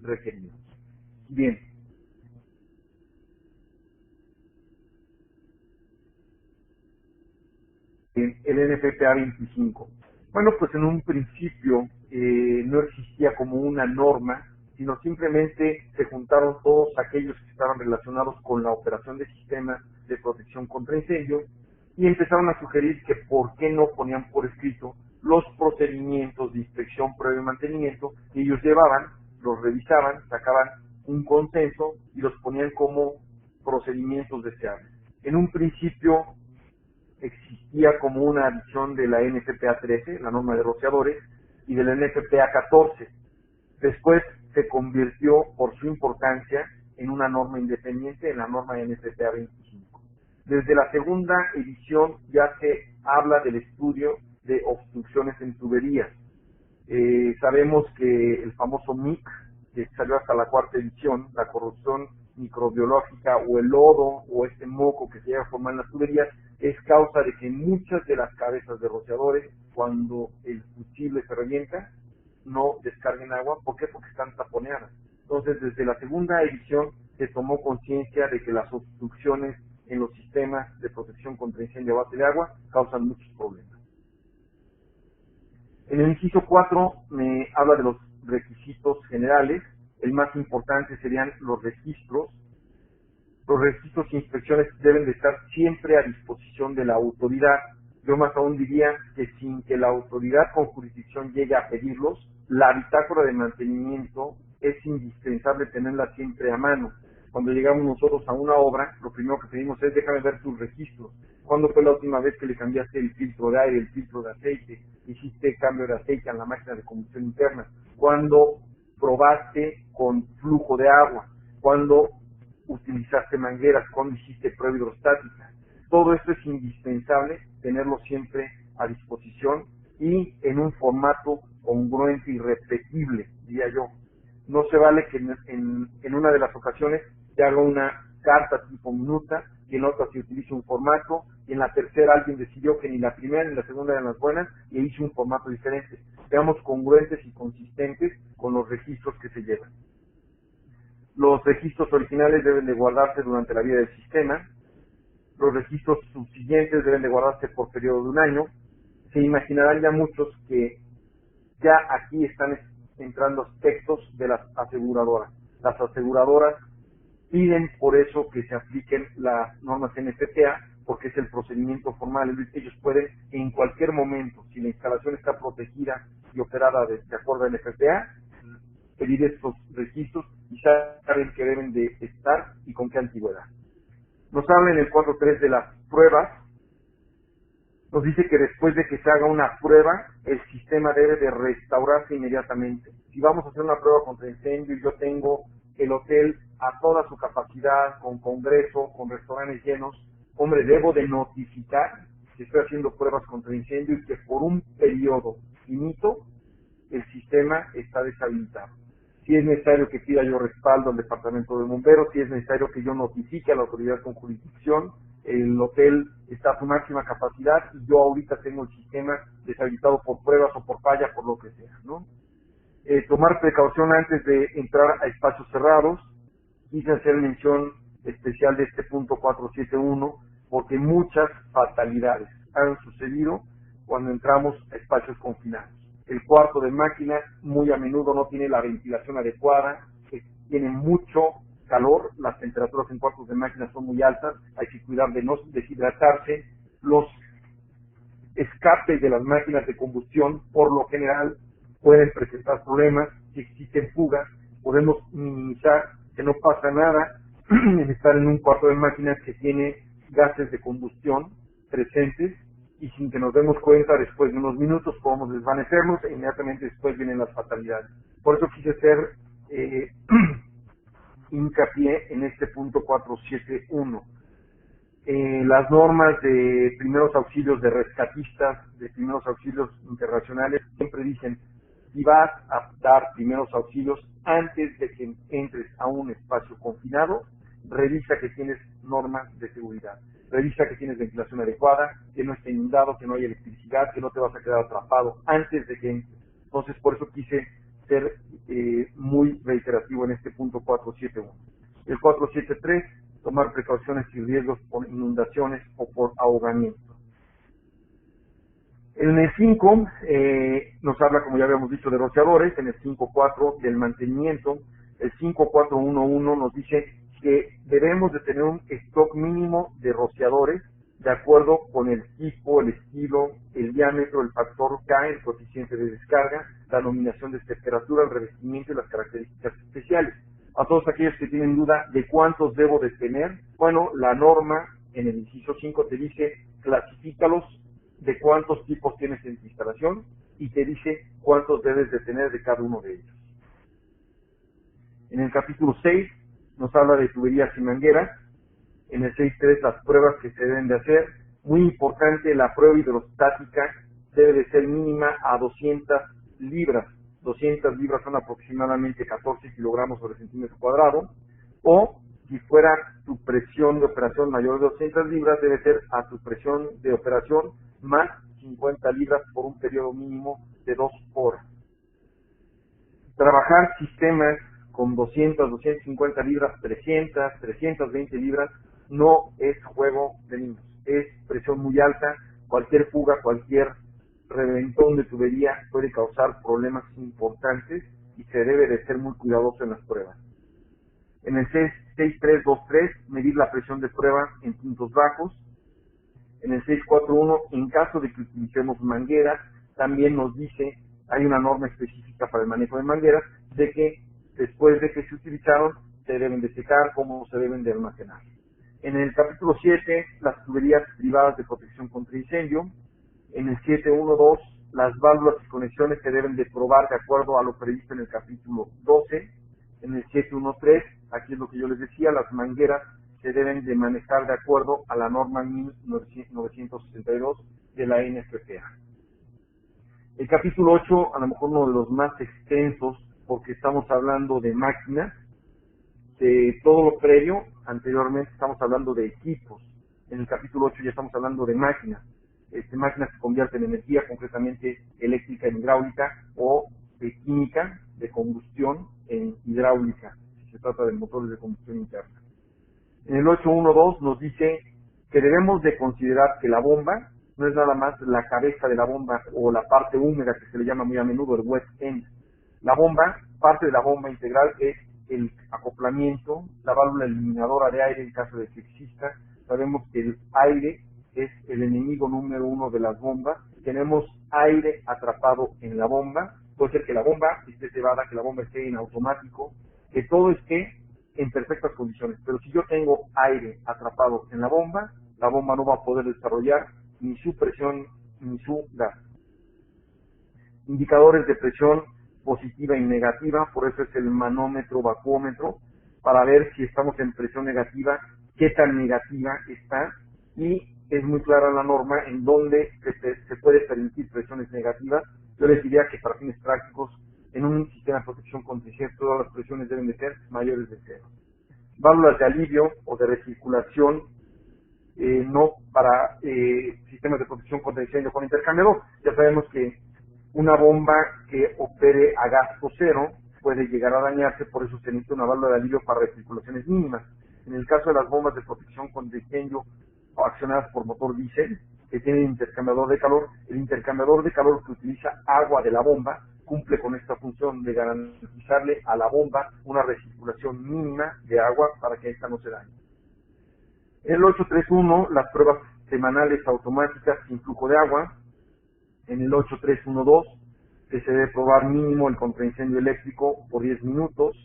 requerido. Bien. El NFPA 25. Bueno, pues en un principio no existía como una norma, sino simplemente se juntaron todos aquellos que estaban relacionados con la operación de sistemas de protección contra incendio y empezaron a sugerir que por qué no ponían por escrito los procedimientos de inspección, prueba y mantenimiento que ellos llevaban, los revisaban, sacaban un consenso y los ponían como procedimientos deseables. En un principio existía como una adición de la NFPA 13, la norma de rociadores, y de la NFPA 14. Después se convirtió por su importancia en una norma independiente, en la norma NFPA 25. Desde la segunda edición ya se habla del estudio de obstrucciones en tuberías. Sabemos que el famoso MIC, que salió hasta la cuarta edición, la corrupción microbiológica o el lodo o este moco que se llega a formar en las tuberías, es causa de que muchas de las cabezas de rociadores, cuando el fusible se revienta, no descarguen agua. ¿Por qué? Porque están taponeadas. Entonces, desde la segunda edición se tomó conciencia de que las obstrucciones en los sistemas de protección contra incendio a base de agua causan muchos problemas. En el inciso 4 me habla de los requisitos generales. El más importante serían los registros. Los registros e inspecciones deben de estar siempre a disposición de la autoridad. Yo más aún diría que sin que la autoridad con jurisdicción llegue a pedirlos, la bitácora de mantenimiento es indispensable tenerla siempre a mano. Cuando llegamos nosotros a una obra, lo primero que pedimos es déjame ver tus registros. ¿Cuándo fue la última vez que le cambiaste el filtro de aire, el filtro de aceite? ¿Hiciste cambio de aceite en la máquina de combustión interna? ¿Cuándo probaste con flujo de agua? ¿Cuándo utilizaste mangueras? ¿Cuándo hiciste prueba hidrostática? Todo esto es indispensable tenerlo siempre a disposición y en un formato congruente y repetible, diría yo. No se vale que en una de las ocasiones se haga una carta tipo minuta, y en otra se utilice un formato, y en la tercera alguien decidió que ni la primera ni la segunda eran las buenas y hizo un formato diferente. Seamos congruentes y consistentes con los registros que se llevan. Los registros originales deben de guardarse durante la vida del sistema. Los registros subsiguientes deben de guardarse por periodo de un año. Se imaginarán ya muchos que ya aquí están entrando aspectos de las aseguradoras. Las aseguradoras piden por eso que se apliquen las normas NFPA, porque es el procedimiento formal. Ellos pueden en cualquier momento, si la instalación está protegida y operada de acuerdo a NFPA, pedir estos registros y saben que deben de estar y con qué antigüedad. Nos habla en el 4.3 de las pruebas. Nos dice que después de que se haga una prueba, el sistema debe de restaurarse inmediatamente. Si vamos a hacer una prueba contra incendio y yo tengo el hotel a toda su capacidad, con congreso, con restaurantes llenos, hombre, debo de notificar que estoy haciendo pruebas contra incendio y que por un periodo finito el sistema está deshabilitado. Si es necesario que pida yo respaldo al departamento de bomberos, si es necesario que yo notifique a la autoridad con jurisdicción, el hotel está a su máxima capacidad y yo ahorita tengo el sistema deshabilitado por pruebas o por falla, por lo que sea, ¿no? Tomar precaución antes de entrar a espacios cerrados. Quise hacer mención especial de este punto 471 porque muchas fatalidades han sucedido cuando entramos a espacios confinados. El cuarto de máquinas muy a menudo no tiene la ventilación adecuada, tiene mucho calor, las temperaturas en cuartos de máquinas son muy altas, hay que cuidar de no deshidratarse. Los escapes de las máquinas de combustión por lo general pueden presentar problemas, si existen fugas, Podemos minimizar que no pasa nada en estar en un cuarto de máquinas que tiene gases de combustión presentes y sin que nos demos cuenta, después de unos minutos podemos desvanecernos e inmediatamente después vienen las fatalidades. Por eso quise hacer hincapié en este punto 471. Las normas de primeros auxilios de rescatistas, de primeros auxilios internacionales, siempre dicen, si vas a dar primeros auxilios antes de que entres a un espacio confinado, revisa que tienes normas de seguridad. Revisa que tienes ventilación adecuada, que no esté inundado, que no haya electricidad, que no te vas a quedar atrapado antes de que entres. Entonces, por eso quise ser muy reiterativo en este punto 471. El 473, tomar precauciones y riesgos por inundaciones o por ahogamiento. En el 5 nos habla, como ya habíamos dicho, de rociadores. En el 5.4 del mantenimiento. El 5.411 nos dice que debemos de tener un stock mínimo de rociadores de acuerdo con el tipo, el estilo, el diámetro, el factor K, el coeficiente de descarga, la nominación de temperatura, el revestimiento y las características especiales. A todos aquellos que tienen duda de cuántos debo de tener, bueno, la norma en el inciso 5 te dice clasifícalos de cuántos tipos tienes en tu instalación y te dice cuántos debes de tener de cada uno de ellos. En el capítulo 6 nos habla de tuberías y mangueras. En el 6.3 las pruebas que se deben de hacer. Muy importante, la prueba hidrostática debe de ser mínima a 200 libras. 200 libras son aproximadamente 14 kilogramos sobre centímetro cuadrado. O si fuera tu presión de operación mayor de 200 libras, debe ser a tu presión de operación más 50 libras por un periodo mínimo de 2 horas. Trabajar sistemas con 200, 250 libras, 300, 320 libras, no es juego de niños. Es presión muy alta, cualquier fuga, cualquier reventón de tubería puede causar problemas importantes y se debe de ser muy cuidadoso en las pruebas. En el 6.323, medir la presión de prueba en puntos bajos. En el 6.4.1, en caso de que utilicemos mangueras, también nos dice, hay una norma específica para el manejo de mangueras, de que después de que se utilizaron, se deben de secar, cómo se deben de almacenar. En el capítulo 7, las tuberías privadas de protección contra incendio. En el 7.1.2, las válvulas y conexiones se deben de probar de acuerdo a lo previsto en el capítulo 12. En el 7.1.3, aquí es lo que yo les decía, las mangueras se deben de manejar de acuerdo a la norma 1962 de la NFPA. El capítulo 8, a lo mejor uno de los más extensos, porque estamos hablando de máquinas. De todo lo previo, anteriormente estamos hablando de equipos. En el capítulo 8 ya estamos hablando de máquinas. Máquinas que convierten energía, concretamente eléctrica en hidráulica, o de química, de combustión en hidráulica, si se trata de motores de combustión interna. En el 8.1.2 nos dice que debemos de considerar que la bomba no es nada más la cabeza de la bomba o la parte húmeda que se le llama muy a menudo el wet end. La bomba, parte de la bomba integral es el acoplamiento, la válvula eliminadora de aire en caso de que exista. Sabemos que el aire es el enemigo número 1 de las bombas. Tenemos aire atrapado en la bomba. Puede ser que la bomba esté cebada, que la bomba esté en automático, que todo esté en perfectas condiciones. Pero si yo tengo aire atrapado en la bomba no va a poder desarrollar ni su presión ni su gas. Indicadores de presión positiva y negativa, por eso es el manómetro vacuómetro, para ver si estamos en presión negativa, qué tan negativa está, y es muy clara la norma en donde se puede permitir presiones negativas. Yo les diría que para fines prácticos, en un sistema de protección contra incendio, todas las presiones deben de ser mayores de 0. Válvulas de alivio o de recirculación, no para sistemas de protección contra incendio con intercambiador. Ya sabemos que una bomba que opere a gasto cero puede llegar a dañarse, por eso se necesita una válvula de alivio para recirculaciones mínimas. En el caso de las bombas de protección contra incendio accionadas por motor diésel, que tienen intercambiador de calor, el intercambiador de calor que utiliza agua de la bomba cumple con esta función de garantizarle a la bomba una recirculación mínima de agua para que ésta no se dañe. En el 8.3.1, las pruebas semanales automáticas sin flujo de agua. En el 8.3.1.2, que se debe probar mínimo el contraincendio eléctrico por 10 minutos,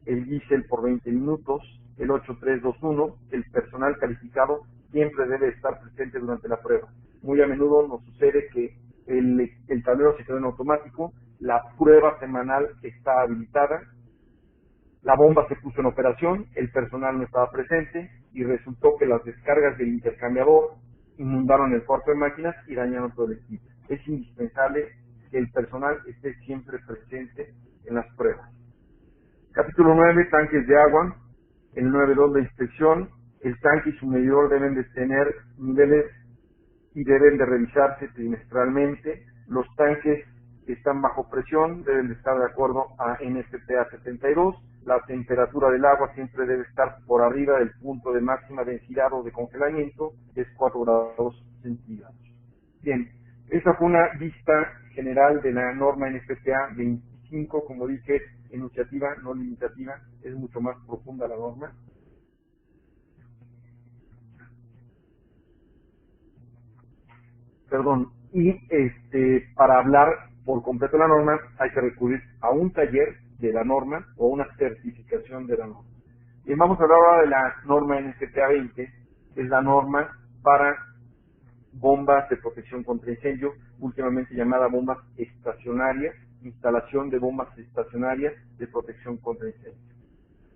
el diésel por 20 minutos, el 8321, el personal calificado siempre debe estar presente durante la prueba. Muy a menudo nos sucede que el tablero se quedó en automático, la prueba semanal está habilitada, la bomba se puso en operación, el personal no estaba presente y resultó que las descargas del intercambiador inundaron el cuarto de máquinas y dañaron todo el equipo. Es indispensable que el personal esté siempre presente en las pruebas. Capítulo 9, tanques de agua. El 9.2, la inspección. El tanque y su medidor deben de tener niveles y deben de revisarse trimestralmente. Los tanques que están bajo presión deben de estar de acuerdo a NFPA 72. La temperatura del agua siempre debe estar por arriba del punto de máxima densidad o de congelamiento, que es 4 grados centígrados. Bien, esa fue una vista general de la norma NFPA 25, como dije, enunciativa, no limitativa, es mucho más profunda la norma. Perdón, y para hablar por completo de la norma hay que recurrir a un taller de la norma o una certificación de la norma. Bien, vamos a hablar ahora de la norma NFPA 20, que es la norma para bombas de protección contra incendio, últimamente llamada bombas estacionarias, instalación de bombas estacionarias de protección contra incendio.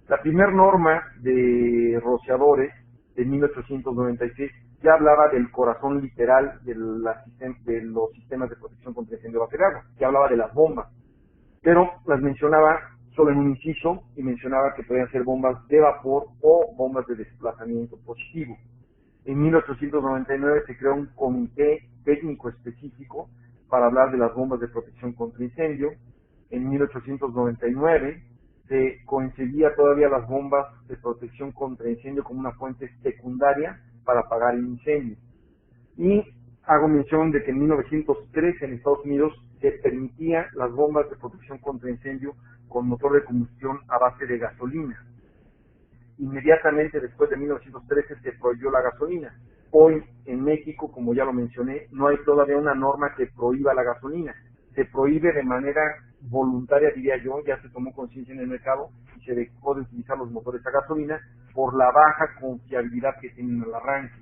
La primera norma de rociadores de 1896 ya hablaba del corazón literal de los sistemas de protección contra incendio bajo el agua, ya hablaba de las bombas, pero las mencionaba solo en un inciso y mencionaba que podían ser bombas de vapor o bombas de desplazamiento positivo. En 1899 se creó un comité técnico específico para hablar de las bombas de protección contra incendio. En 1899 se concebía todavía las bombas de protección contra incendio como una fuente secundaria para apagar el incendio. Y hago mención de que en 1913 en Estados Unidos se permitía las bombas de protección contra incendio con motor de combustión a base de gasolina. Inmediatamente después de 1913 se prohibió la gasolina. Hoy en México, como ya lo mencioné, no hay todavía una norma que prohíba la gasolina. Se prohíbe de manera voluntaria, diría yo, ya se tomó conciencia en el mercado y se dejó de utilizar los motores a gasolina por la baja confiabilidad que tienen al arranque.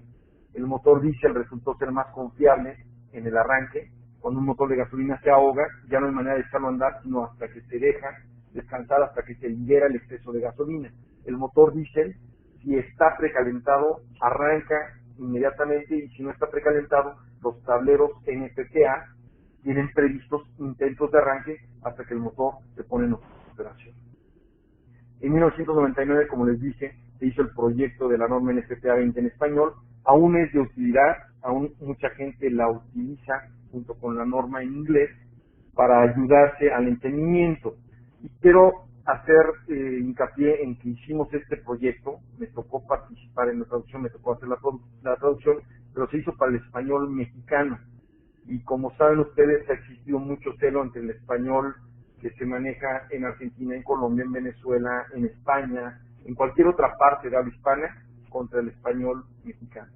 El motor diésel resultó ser más confiable en el arranque. Cuando un motor de gasolina se ahoga, ya no hay manera de echarlo a andar, sino hasta que se deja descansar, hasta que se libera el exceso de gasolina. El motor diésel, si está precalentado, arranca inmediatamente, y si no está precalentado, los tableros NFPA tienen previstos intentos de arranque hasta que el motor se pone en operación. En 1999, como les dije, se hizo el proyecto de la norma NFPA 20 en español. Aún es de utilidad, aún mucha gente la utiliza junto con la norma en inglés para ayudarse al entendimiento. Y quiero hacer hincapié en que hicimos este proyecto, me tocó participar en la traducción, me tocó hacer la traducción, pero se hizo para el español mexicano. Y como saben ustedes, ha existido mucho celo entre el español que se maneja en Argentina, en Colombia, en Venezuela, en España, en cualquier otra parte de habla hispana, contra el español mexicano.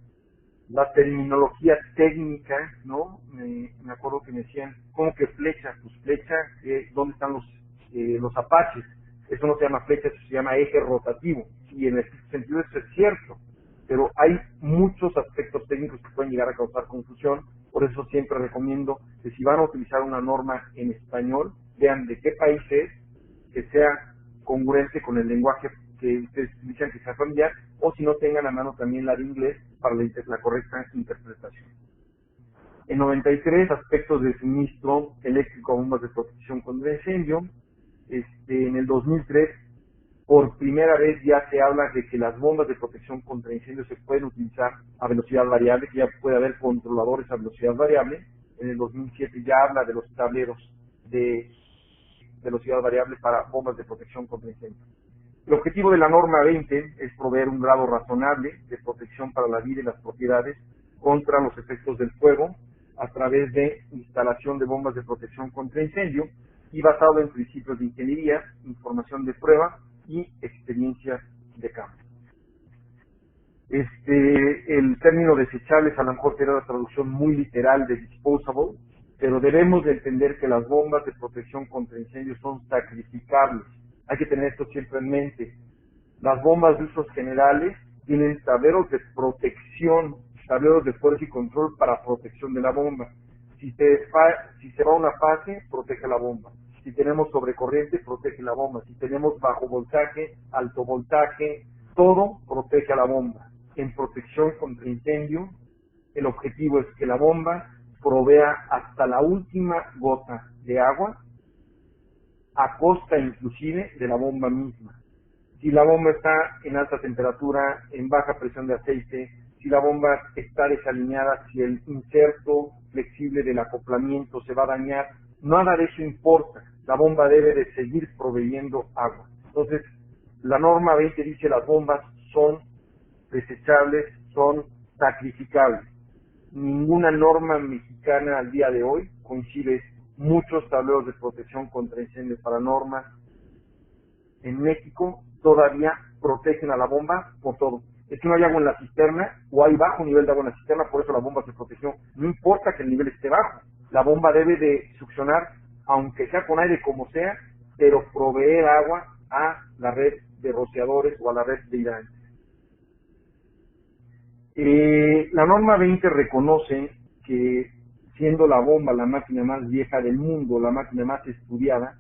La terminología técnica, ¿no? Me acuerdo que me decían, ¿cómo que flecha? Pues flecha, ¿dónde están los apaches? Eso no se llama flecha, eso se llama eje rotativo. Y en ese sentido eso es cierto, pero hay muchos aspectos técnicos que pueden llegar a causar confusión. Por eso siempre recomiendo que si van a utilizar una norma en español, vean de qué país es, que sea congruente con el lenguaje que ustedes utilizan, que sea familiar, o si no, tengan a mano también la de inglés para la correcta interpretación. En 93, aspectos de suministro eléctrico a bombas de protección contra incendio. En el 2003, por primera vez ya se habla de que las bombas de protección contra incendios se pueden utilizar a velocidad variable, que ya puede haber controladores a velocidad variable. En el 2007 ya habla de los tableros de velocidad variable para bombas de protección contra incendios. El objetivo de la norma 20 es proveer un grado razonable de protección para la vida y las propiedades contra los efectos del fuego a través de instalación de bombas de protección contra incendio y basado en principios de ingeniería, información de prueba y experiencias de campo. El término desechables a lo mejor tiene una traducción muy literal de disposable, pero debemos de entender que las bombas de protección contra incendios son sacrificables. Hay que tener esto siempre en mente. Las bombas de usos generales tienen tableros de protección, tableros de fuerza y control para protección de la bomba. Si se va a una fase, protege la bomba. Si tenemos sobrecorriente, protege la bomba. Si tenemos bajo voltaje, alto voltaje, todo protege a la bomba. En protección contra incendio, el objetivo es que la bomba provea hasta la última gota de agua, a costa inclusive de la bomba misma. Si la bomba está en alta temperatura, en baja presión de aceite, si la bomba está desalineada, si el inserto flexible del acoplamiento se va a dañar, nada de eso importa. La bomba debe de seguir proveyendo agua. Entonces, la norma 20 dice las bombas son desechables, son sacrificables. Ninguna norma mexicana al día de hoy coincide. Muchos tableros de protección contra incendios para normas en México todavía protegen a la bomba por todo. Es que no hay agua en la cisterna o hay bajo nivel de agua en la cisterna, por eso la bomba se protegió. No importa que el nivel esté bajo, la bomba debe de succionar, aunque sea con aire como sea, pero proveer agua a la red de rociadores o a la red de hidrantes. La norma 20 reconoce que siendo la bomba la máquina más vieja del mundo, la máquina más estudiada,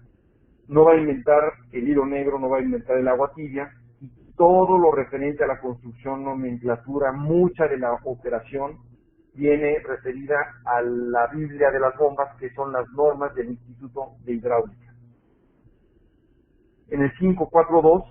no va a inventar el hilo negro, no va a inventar el agua tibia, y todo lo referente a la construcción, nomenclatura, mucha de la operación viene referida a la Biblia de las bombas, que son las normas del Instituto de Hidráulica. En el 542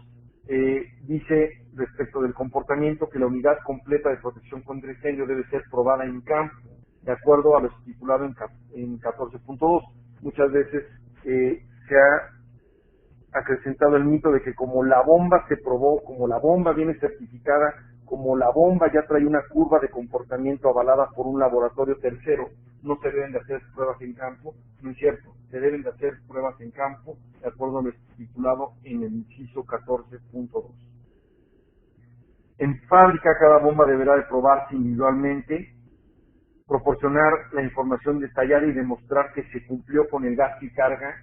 dice respecto del comportamiento que la unidad completa de protección contra incendio debe ser probada en campo, de acuerdo a lo estipulado en 14.2. Muchas veces se ha acrecentado el mito de que como la bomba se probó, como la bomba viene certificada, como la bomba ya trae una curva de comportamiento avalada por un laboratorio tercero, no se deben de hacer pruebas en campo. No es cierto, se deben de hacer pruebas en campo, de acuerdo a lo estipulado en el inciso 14.2. En fábrica cada bomba deberá de probarse individualmente, proporcionar la información detallada y demostrar que se cumplió con el gasto y carga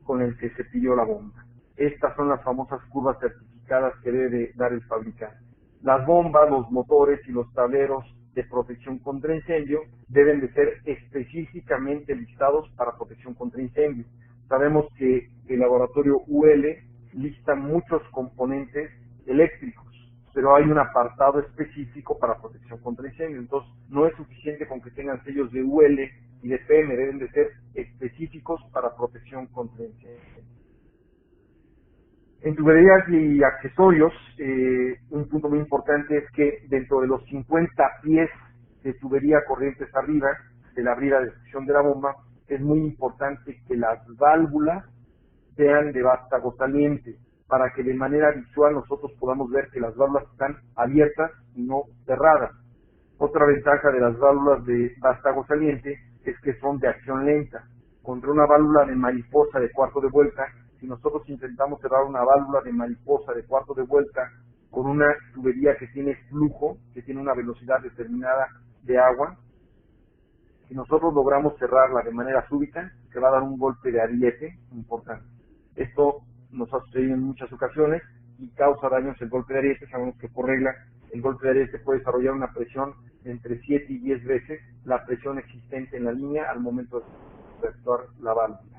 con el que se pidió la bomba. Estas son las famosas curvas certificadas que debe dar el fabricante. Las bombas, los motores y los tableros de protección contra incendio deben de ser específicamente listados para protección contra incendio. Sabemos que el laboratorio UL lista muchos componentes eléctricos, pero hay un apartado específico para protección contra incendio. Entonces, no es suficiente con que tengan sellos de UL y de PM, deben de ser específicos para protección contra incendio. En tuberías y accesorios, un punto muy importante es que dentro de los 50 pies de tubería corrientes arriba, de la brida de succión de la bomba, es muy importante que las válvulas sean de vástago saliente, para que de manera visual nosotros podamos ver que las válvulas están abiertas y no cerradas. Otra ventaja de las válvulas de vástago saliente es que son de acción lenta. Contra una válvula de mariposa de cuarto de vuelta, si nosotros intentamos cerrar una válvula de mariposa de cuarto de vuelta con una tubería que tiene flujo, que tiene una velocidad determinada de agua, si nosotros logramos cerrarla de manera súbita, se va a dar un golpe de ariete importante. Esto nos ha sucedido en muchas ocasiones y causa daños el golpe de ariete. Sabemos que por regla el golpe de ariete puede desarrollar una presión entre 7 y 10 veces la presión existente en la línea al momento de actuar la válvula.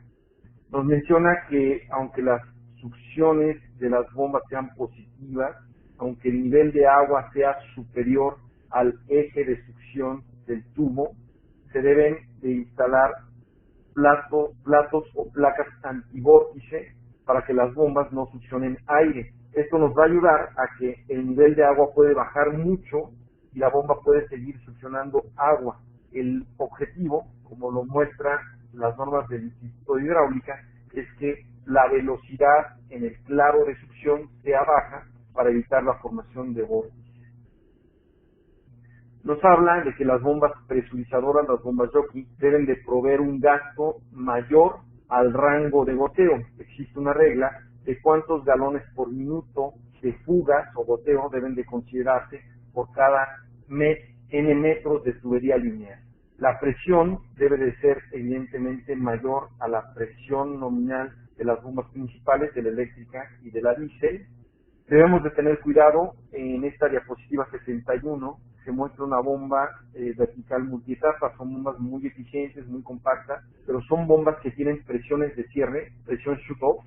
Nos menciona que aunque las succiones de las bombas sean positivas, aunque el nivel de agua sea superior al eje de succión del tubo, se deben de instalar platos o placas antivórtice para que las bombas no succionen aire. Esto nos va a ayudar a que el nivel de agua puede bajar mucho y la bomba puede seguir succionando agua. El objetivo, como lo muestra las normas del Instituto de Hidráulica, es que la velocidad en el claro de succión sea baja para evitar la formación de vórtices. Nos habla de que las bombas presurizadoras, las bombas jockey, deben de proveer un gasto mayor al rango de goteo. Existe una regla de cuántos galones por minuto de fugas o goteo deben de considerarse por cada n metros de tubería lineal. La presión debe de ser evidentemente mayor a la presión nominal de las bombas principales, de la eléctrica y de la diésel. Debemos de tener cuidado, en esta diapositiva 61 se muestra una bomba vertical multietapa, son bombas muy eficientes, muy compactas, pero son bombas que tienen presiones de cierre, presión shoot-off,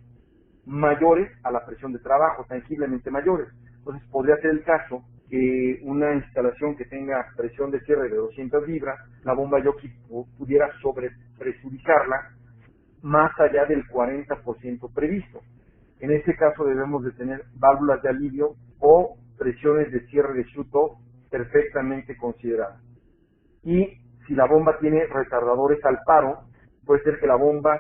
mayores a la presión de trabajo, tangiblemente mayores. Entonces podría ser el caso que una instalación que tenga presión de cierre de 200 libras, la bomba jockey pudiera sobrepresurizarla más allá del 40% previsto. En este caso debemos de tener válvulas de alivio o presiones de cierre de shoot-off perfectamente consideradas. Y si la bomba tiene retardadores al paro, puede ser que la bomba,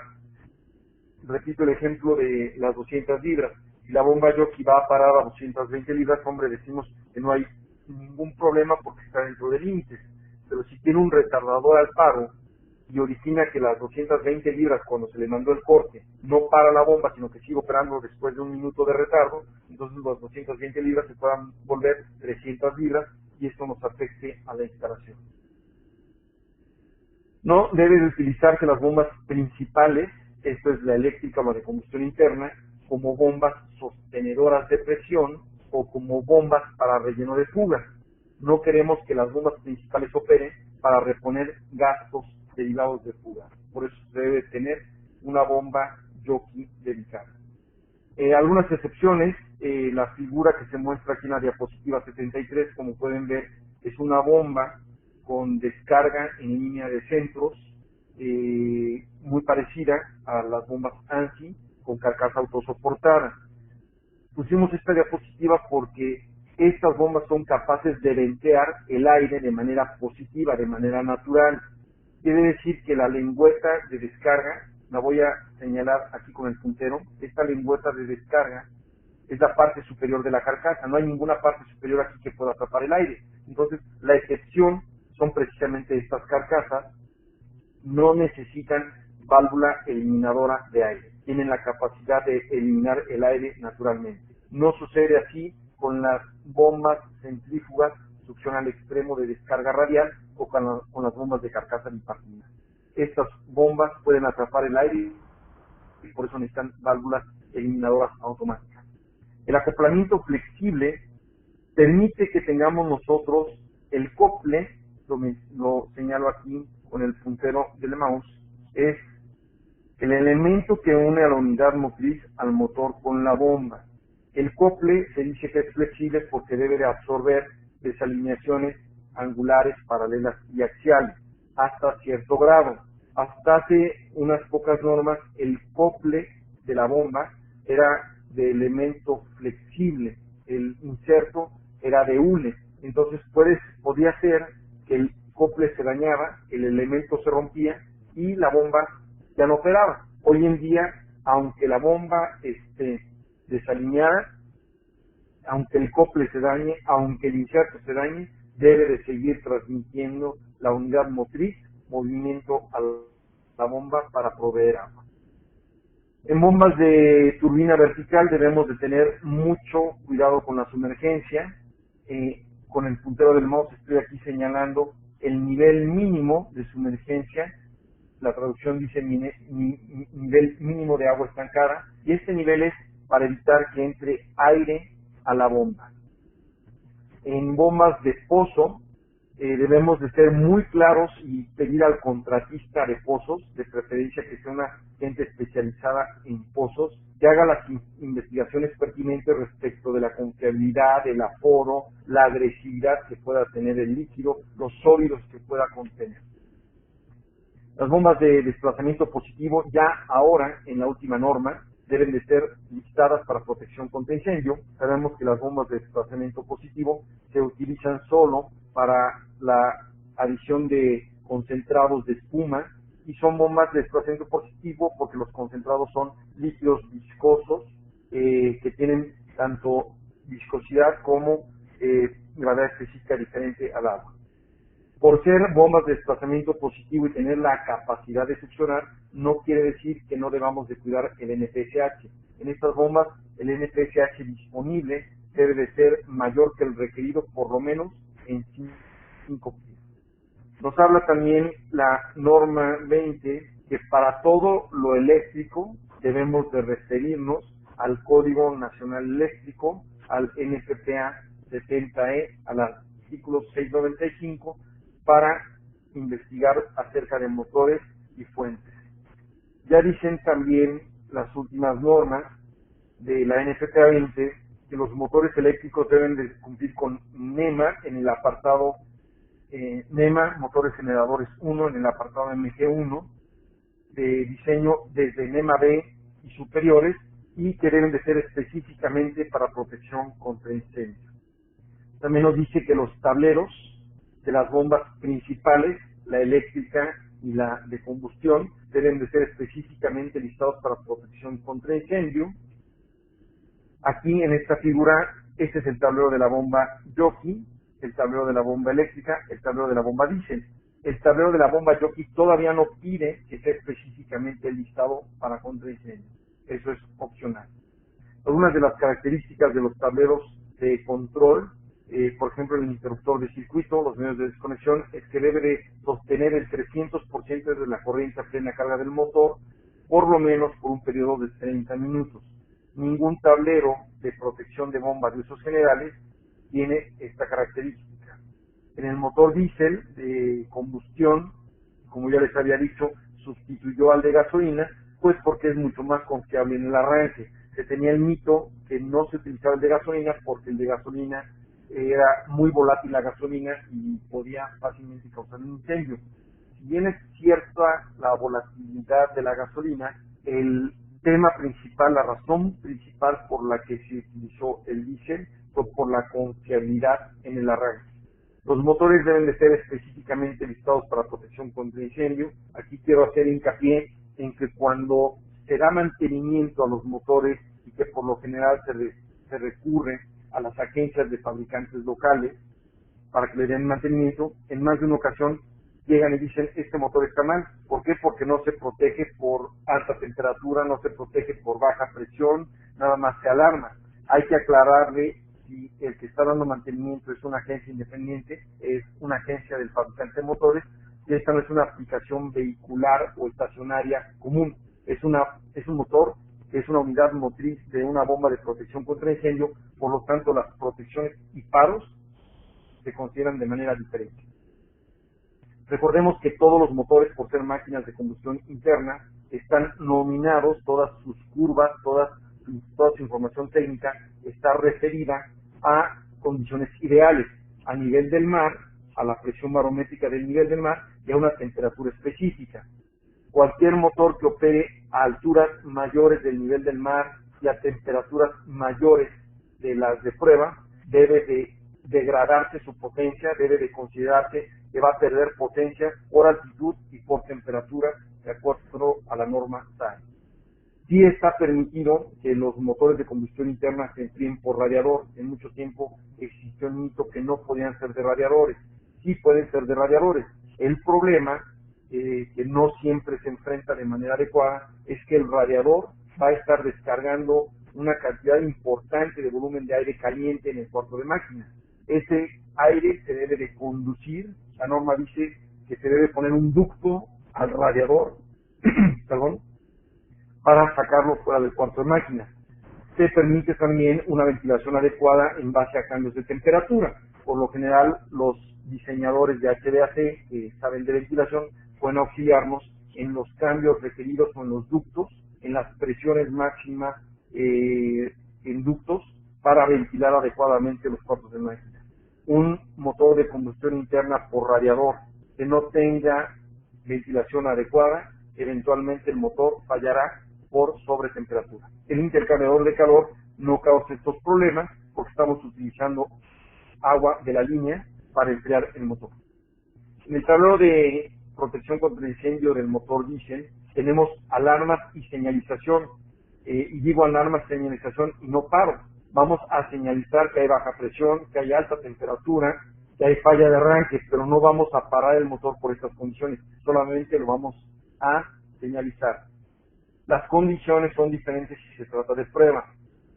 repito el ejemplo de las 200 libras, si la bomba jockey va a parar a 220 libras, hombre, decimos que no hay ningún problema porque está dentro de límites. Pero si tiene un retardador al paro y origina que las 220 libras, cuando se le mandó el corte, no para la bomba, sino que sigue operando después de un minuto de retardo, entonces las 220 libras se puedan volver 300 libras y esto nos afecte a la instalación. No debe de utilizarse las bombas principales, esto es la eléctrica o la de combustión interna, como bombas sostenedoras de presión o como bombas para relleno de fugas. No queremos que las bombas principales operen para reponer gastos derivados de fuga. Por eso se debe tener una bomba jockey dedicada. Algunas excepciones, la figura que se muestra aquí en la diapositiva 73, como pueden ver, es una bomba con descarga en línea de centros, muy parecida a las bombas ANSI, con carcasa autosoportada. Pusimos esta diapositiva porque estas bombas son capaces de ventear el aire de manera positiva, de manera natural. Quiere decir que la lengüeta de descarga, la voy a señalar aquí con el puntero, esta lengüeta de descarga es la parte superior de la carcasa, no hay ninguna parte superior aquí que pueda atrapar el aire. Entonces, la excepción son precisamente estas carcasas, no necesitan válvula eliminadora de aire, tienen la capacidad de eliminar el aire naturalmente. No sucede así con las bombas centrífugas, succión al extremo de descarga radial o con las bombas de carcasa bipartida. Estas bombas pueden atrapar el aire y por eso necesitan válvulas eliminadoras automáticas. El acoplamiento flexible permite que tengamos nosotros el acople, lo señalo aquí con el puntero del mouse, es el elemento que une a la unidad motriz al motor con la bomba. El acople se dice que es flexible porque debe de absorber desalineaciones angulares, paralelas y axiales, hasta cierto grado. Hasta hace unas pocas normas, el acople de la bomba era de elemento flexible, el inserto era de hule. Entonces podía ser que el acople se dañaba, el elemento se rompía y la bomba ya no operaba. Hoy en día, aunque la bomba esté desalineada, aunque el acople se dañe, aunque el inserto se dañe, debe de seguir transmitiendo la unidad motriz movimiento a la bomba para proveer agua. En bombas de turbina vertical debemos de tener mucho cuidado con la sumergencia. Con el puntero del mouse estoy aquí señalando el nivel mínimo de sumergencia. La traducción dice nivel mínimo de agua estancada, y este nivel es para evitar que entre aire a la bomba. En bombas de pozo debemos de ser muy claros y pedir al contratista de pozos, de preferencia que sea una gente especializada en pozos, que haga las investigaciones pertinentes respecto de la confiabilidad, el aforo, la agresividad que pueda tener el líquido, los sólidos que pueda contener. Las bombas de desplazamiento positivo ya ahora, en la última norma, deben de ser listadas para protección contra incendio. Sabemos que las bombas de desplazamiento positivo se utilizan solo para la adición de concentrados de espuma y son bombas de desplazamiento positivo porque los concentrados son líquidos viscosos que tienen tanto viscosidad como gravedad específica diferente al agua. Por ser bombas de desplazamiento positivo y tener la capacidad de succionar, no quiere decir que no debamos de cuidar el NPSH. En estas bombas, el NPSH disponible debe de ser mayor que el requerido, por lo menos en 5 pies. Nos habla también la norma 20 que para todo lo eléctrico debemos de referirnos al Código Nacional Eléctrico, al NFPA 70E, al artículo 695, para investigar acerca de motores y fuentes. Ya dicen también las últimas normas de la NFPA 20 que los motores eléctricos deben de cumplir con NEMA en el apartado NEMA, motores generadores 1, en el apartado MG1, de diseño desde NEMA B y superiores, y que deben de ser específicamente para protección contra incendios. También nos dice que los tableros de las bombas principales, la eléctrica y la de combustión, deben de ser específicamente listados para protección contra incendio. Aquí en esta figura, este es el tablero de la bomba jockey, el tablero de la bomba eléctrica, el tablero de la bomba diésel. El tablero de la bomba jockey todavía no pide que sea específicamente listado para contra incendio. Eso es opcional. Algunas de las características de los tableros de control, por ejemplo el interruptor de circuito, los medios de desconexión, es que debe de sostener el 300% de la corriente a plena carga del motor, por lo menos por un periodo de 30 minutos. Ningún tablero de protección de bombas de usos generales tiene esta característica. En el motor diésel de combustión, como ya les había dicho, sustituyó al de gasolina, pues porque es mucho más confiable en el arranque. Se tenía el mito que no se utilizaba el de gasolina porque el de gasolina era muy volátil la gasolina y podía fácilmente causar un incendio. Si bien es cierta la volatilidad de la gasolina, el tema principal, la razón principal por la que se utilizó el diésel fue por la confiabilidad en el arranque. Los motores deben de ser específicamente listados para protección contra incendio. Aquí quiero hacer hincapié en que cuando se da mantenimiento a los motores y que por lo general se recurre a las agencias de fabricantes locales para que le den mantenimiento, en más de una ocasión llegan y dicen, este motor está mal. ¿Por qué? Porque no se protege por alta temperatura, no se protege por baja presión, nada más se alarma. Hay que aclararle si el que está dando mantenimiento es una agencia independiente, es una agencia del fabricante de motores, y esta no es una aplicación vehicular o estacionaria común, es un motor, es una unidad motriz de una bomba de protección contra incendio, por lo tanto las protecciones y paros se consideran de manera diferente. Recordemos que todos los motores, por ser máquinas de combustión interna, están nominados, todas sus curvas, toda su información técnica está referida a condiciones ideales, a nivel del mar, a la presión barométrica del nivel del mar y a una temperatura específica. Cualquier motor que opere a alturas mayores del nivel del mar y a temperaturas mayores de las de prueba debe de degradarse su potencia, debe de considerarse que va a perder potencia por altitud y por temperatura de acuerdo a la norma SAE. Sí está permitido que los motores de combustión interna se enfríen por radiador. En mucho tiempo existió un mito que no podían ser de radiadores. Sí pueden ser de radiadores. El problema que no siempre se enfrenta de manera adecuada es que el radiador va a estar descargando una cantidad importante de volumen de aire caliente en el cuarto de máquina. Ese aire se debe de conducir, la norma dice que se debe poner un ducto al radiador, perdón, para sacarlo fuera del cuarto de máquina. Se permite también una ventilación adecuada en base a cambios de temperatura. Por lo general, los diseñadores de HVAC que saben de ventilación pueden auxiliarnos en los cambios requeridos con los ductos, en las presiones máximas en ductos para ventilar adecuadamente los cuartos de máquina. Un motor de combustión interna por radiador que no tenga ventilación adecuada, eventualmente el motor fallará por sobretemperatura. El intercambiador de calor no causa estos problemas porque estamos utilizando agua de la línea para enfriar el motor. En el tablero de protección contra incendio del motor diésel tenemos alarmas y señalización, y digo alarmas y señalización y no paro. Vamos a señalizar que hay baja presión, que hay alta temperatura, que hay falla de arranque, pero no vamos a parar el motor por estas condiciones, solamente lo vamos a señalizar. Las condiciones son diferentes si se trata de prueba.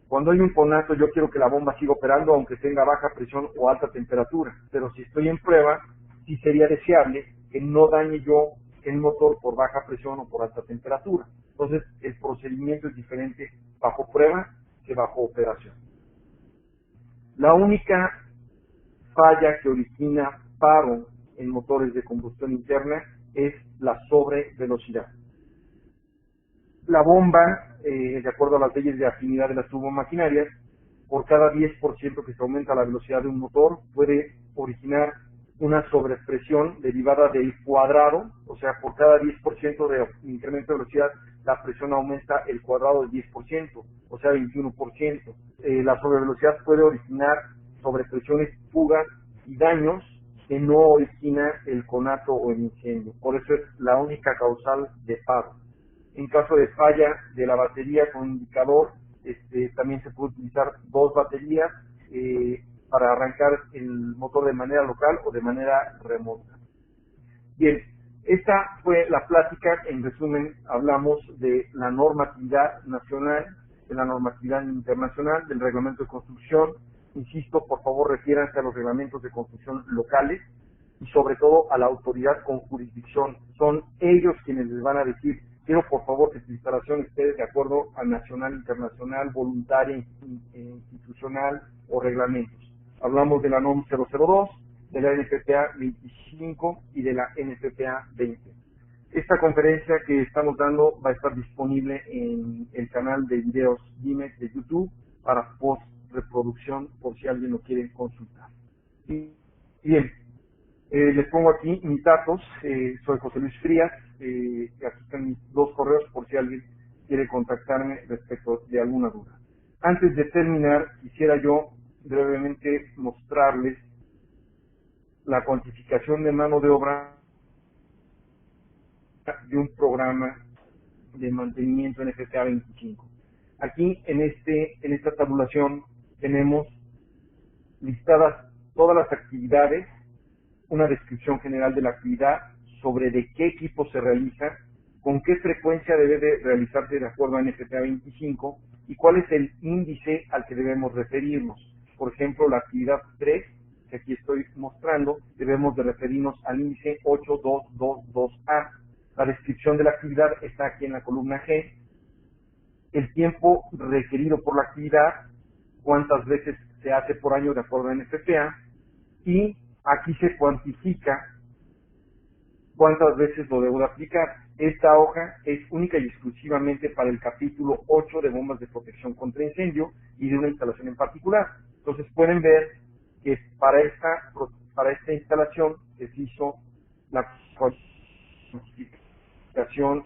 Cuando hay un conato, yo quiero que la bomba siga operando aunque tenga baja presión o alta temperatura, pero si estoy en prueba, sí sería deseable que no dañe yo el motor por baja presión o por alta temperatura. Entonces, el procedimiento es diferente bajo prueba que bajo operación. La única falla que origina paro en motores de combustión interna es la sobrevelocidad. La bomba, de acuerdo a las leyes de afinidad de las turbomaquinarias, por cada 10% que se aumenta la velocidad de un motor, puede originar una sobrepresión derivada del cuadrado, o sea, por cada 10% de incremento de velocidad, la presión aumenta el cuadrado del 10%, o sea, 21%. La sobrevelocidad puede originar sobrepresiones, fugas y daños que no origina el conato o el incendio. Por eso es la única causal de paro. En caso de falla de la batería con indicador, también se puede utilizar dos baterías para arrancar el motor de manera local o de manera remota. Bien, esta fue la plática. En resumen, hablamos de la normatividad nacional, de la normatividad internacional, del reglamento de construcción. Insisto, por favor, refiéranse a los reglamentos de construcción locales y sobre todo a la autoridad con jurisdicción. Son ellos quienes les van a decir: quiero por favor que tu instalación esté de acuerdo a nacional, internacional, voluntaria, institucional o reglamentos. Hablamos de la NOM 002, de la NFPA 25 y de la NFPA 20. Esta conferencia que estamos dando va a estar disponible en el canal de videos GIMEX de YouTube para post-reproducción por si alguien lo quiere consultar. Bien, les pongo aquí mis datos. Soy José Luis Frías. Aquí están mis dos correos por si alguien quiere contactarme respecto de alguna duda. Antes de terminar, quisiera yo brevemente mostrarles la cuantificación de mano de obra de un programa de mantenimiento NFPA 25. Aquí en esta tabulación tenemos listadas todas las actividades, una descripción general de la actividad, sobre de qué equipo se realiza, con qué frecuencia debe de realizarse de acuerdo a NFPA 25 y cuál es el índice al que debemos referirnos. Por ejemplo, la actividad 3, que aquí estoy mostrando, debemos de referirnos al índice 8222A. La descripción de la actividad está aquí en la columna G. El tiempo requerido por la actividad, cuántas veces se hace por año de acuerdo a NFPA, y aquí se cuantifica cuántas veces lo debo de aplicar. Esta hoja es única y exclusivamente para el capítulo 8 de bombas de protección contra incendio y de una instalación en particular. Entonces pueden ver que para esta instalación que se hizo la cuantificación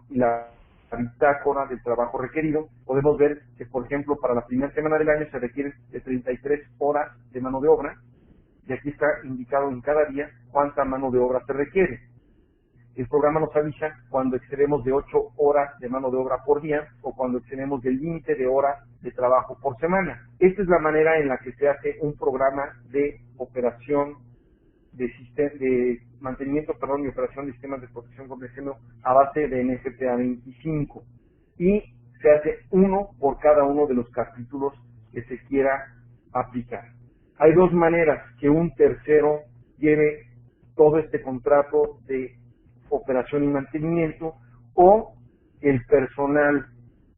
y la bitácora del trabajo requerido. Podemos ver que, por ejemplo, para la primera semana del año se requieren de 33 horas de mano de obra, y aquí está indicado en cada día cuánta mano de obra se requiere. El programa nos avisa cuando excedemos de 8 horas de mano de obra por día o cuando excedemos del límite de horas de trabajo por semana. Esta es la manera en la que se hace un programa de operación de mantenimiento y operación de sistemas de protección contra incendio a base de NFPA 25, y se hace uno por cada uno de los capítulos que se quiera aplicar. Hay dos maneras: que un tercero lleve todo este contrato de operación y mantenimiento, o el personal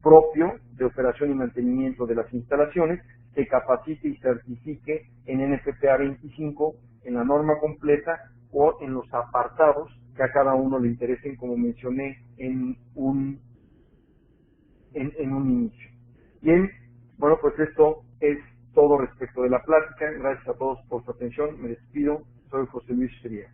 propio de operación y mantenimiento de las instalaciones se capacite y certifique en NFPA 25, en la norma completa o en los apartados que a cada uno le interesen, como mencioné en un inicio. Bien, bueno, pues esto es todo respecto de la plática. Gracias a todos por su atención. Me despido. Soy José Luis Frías.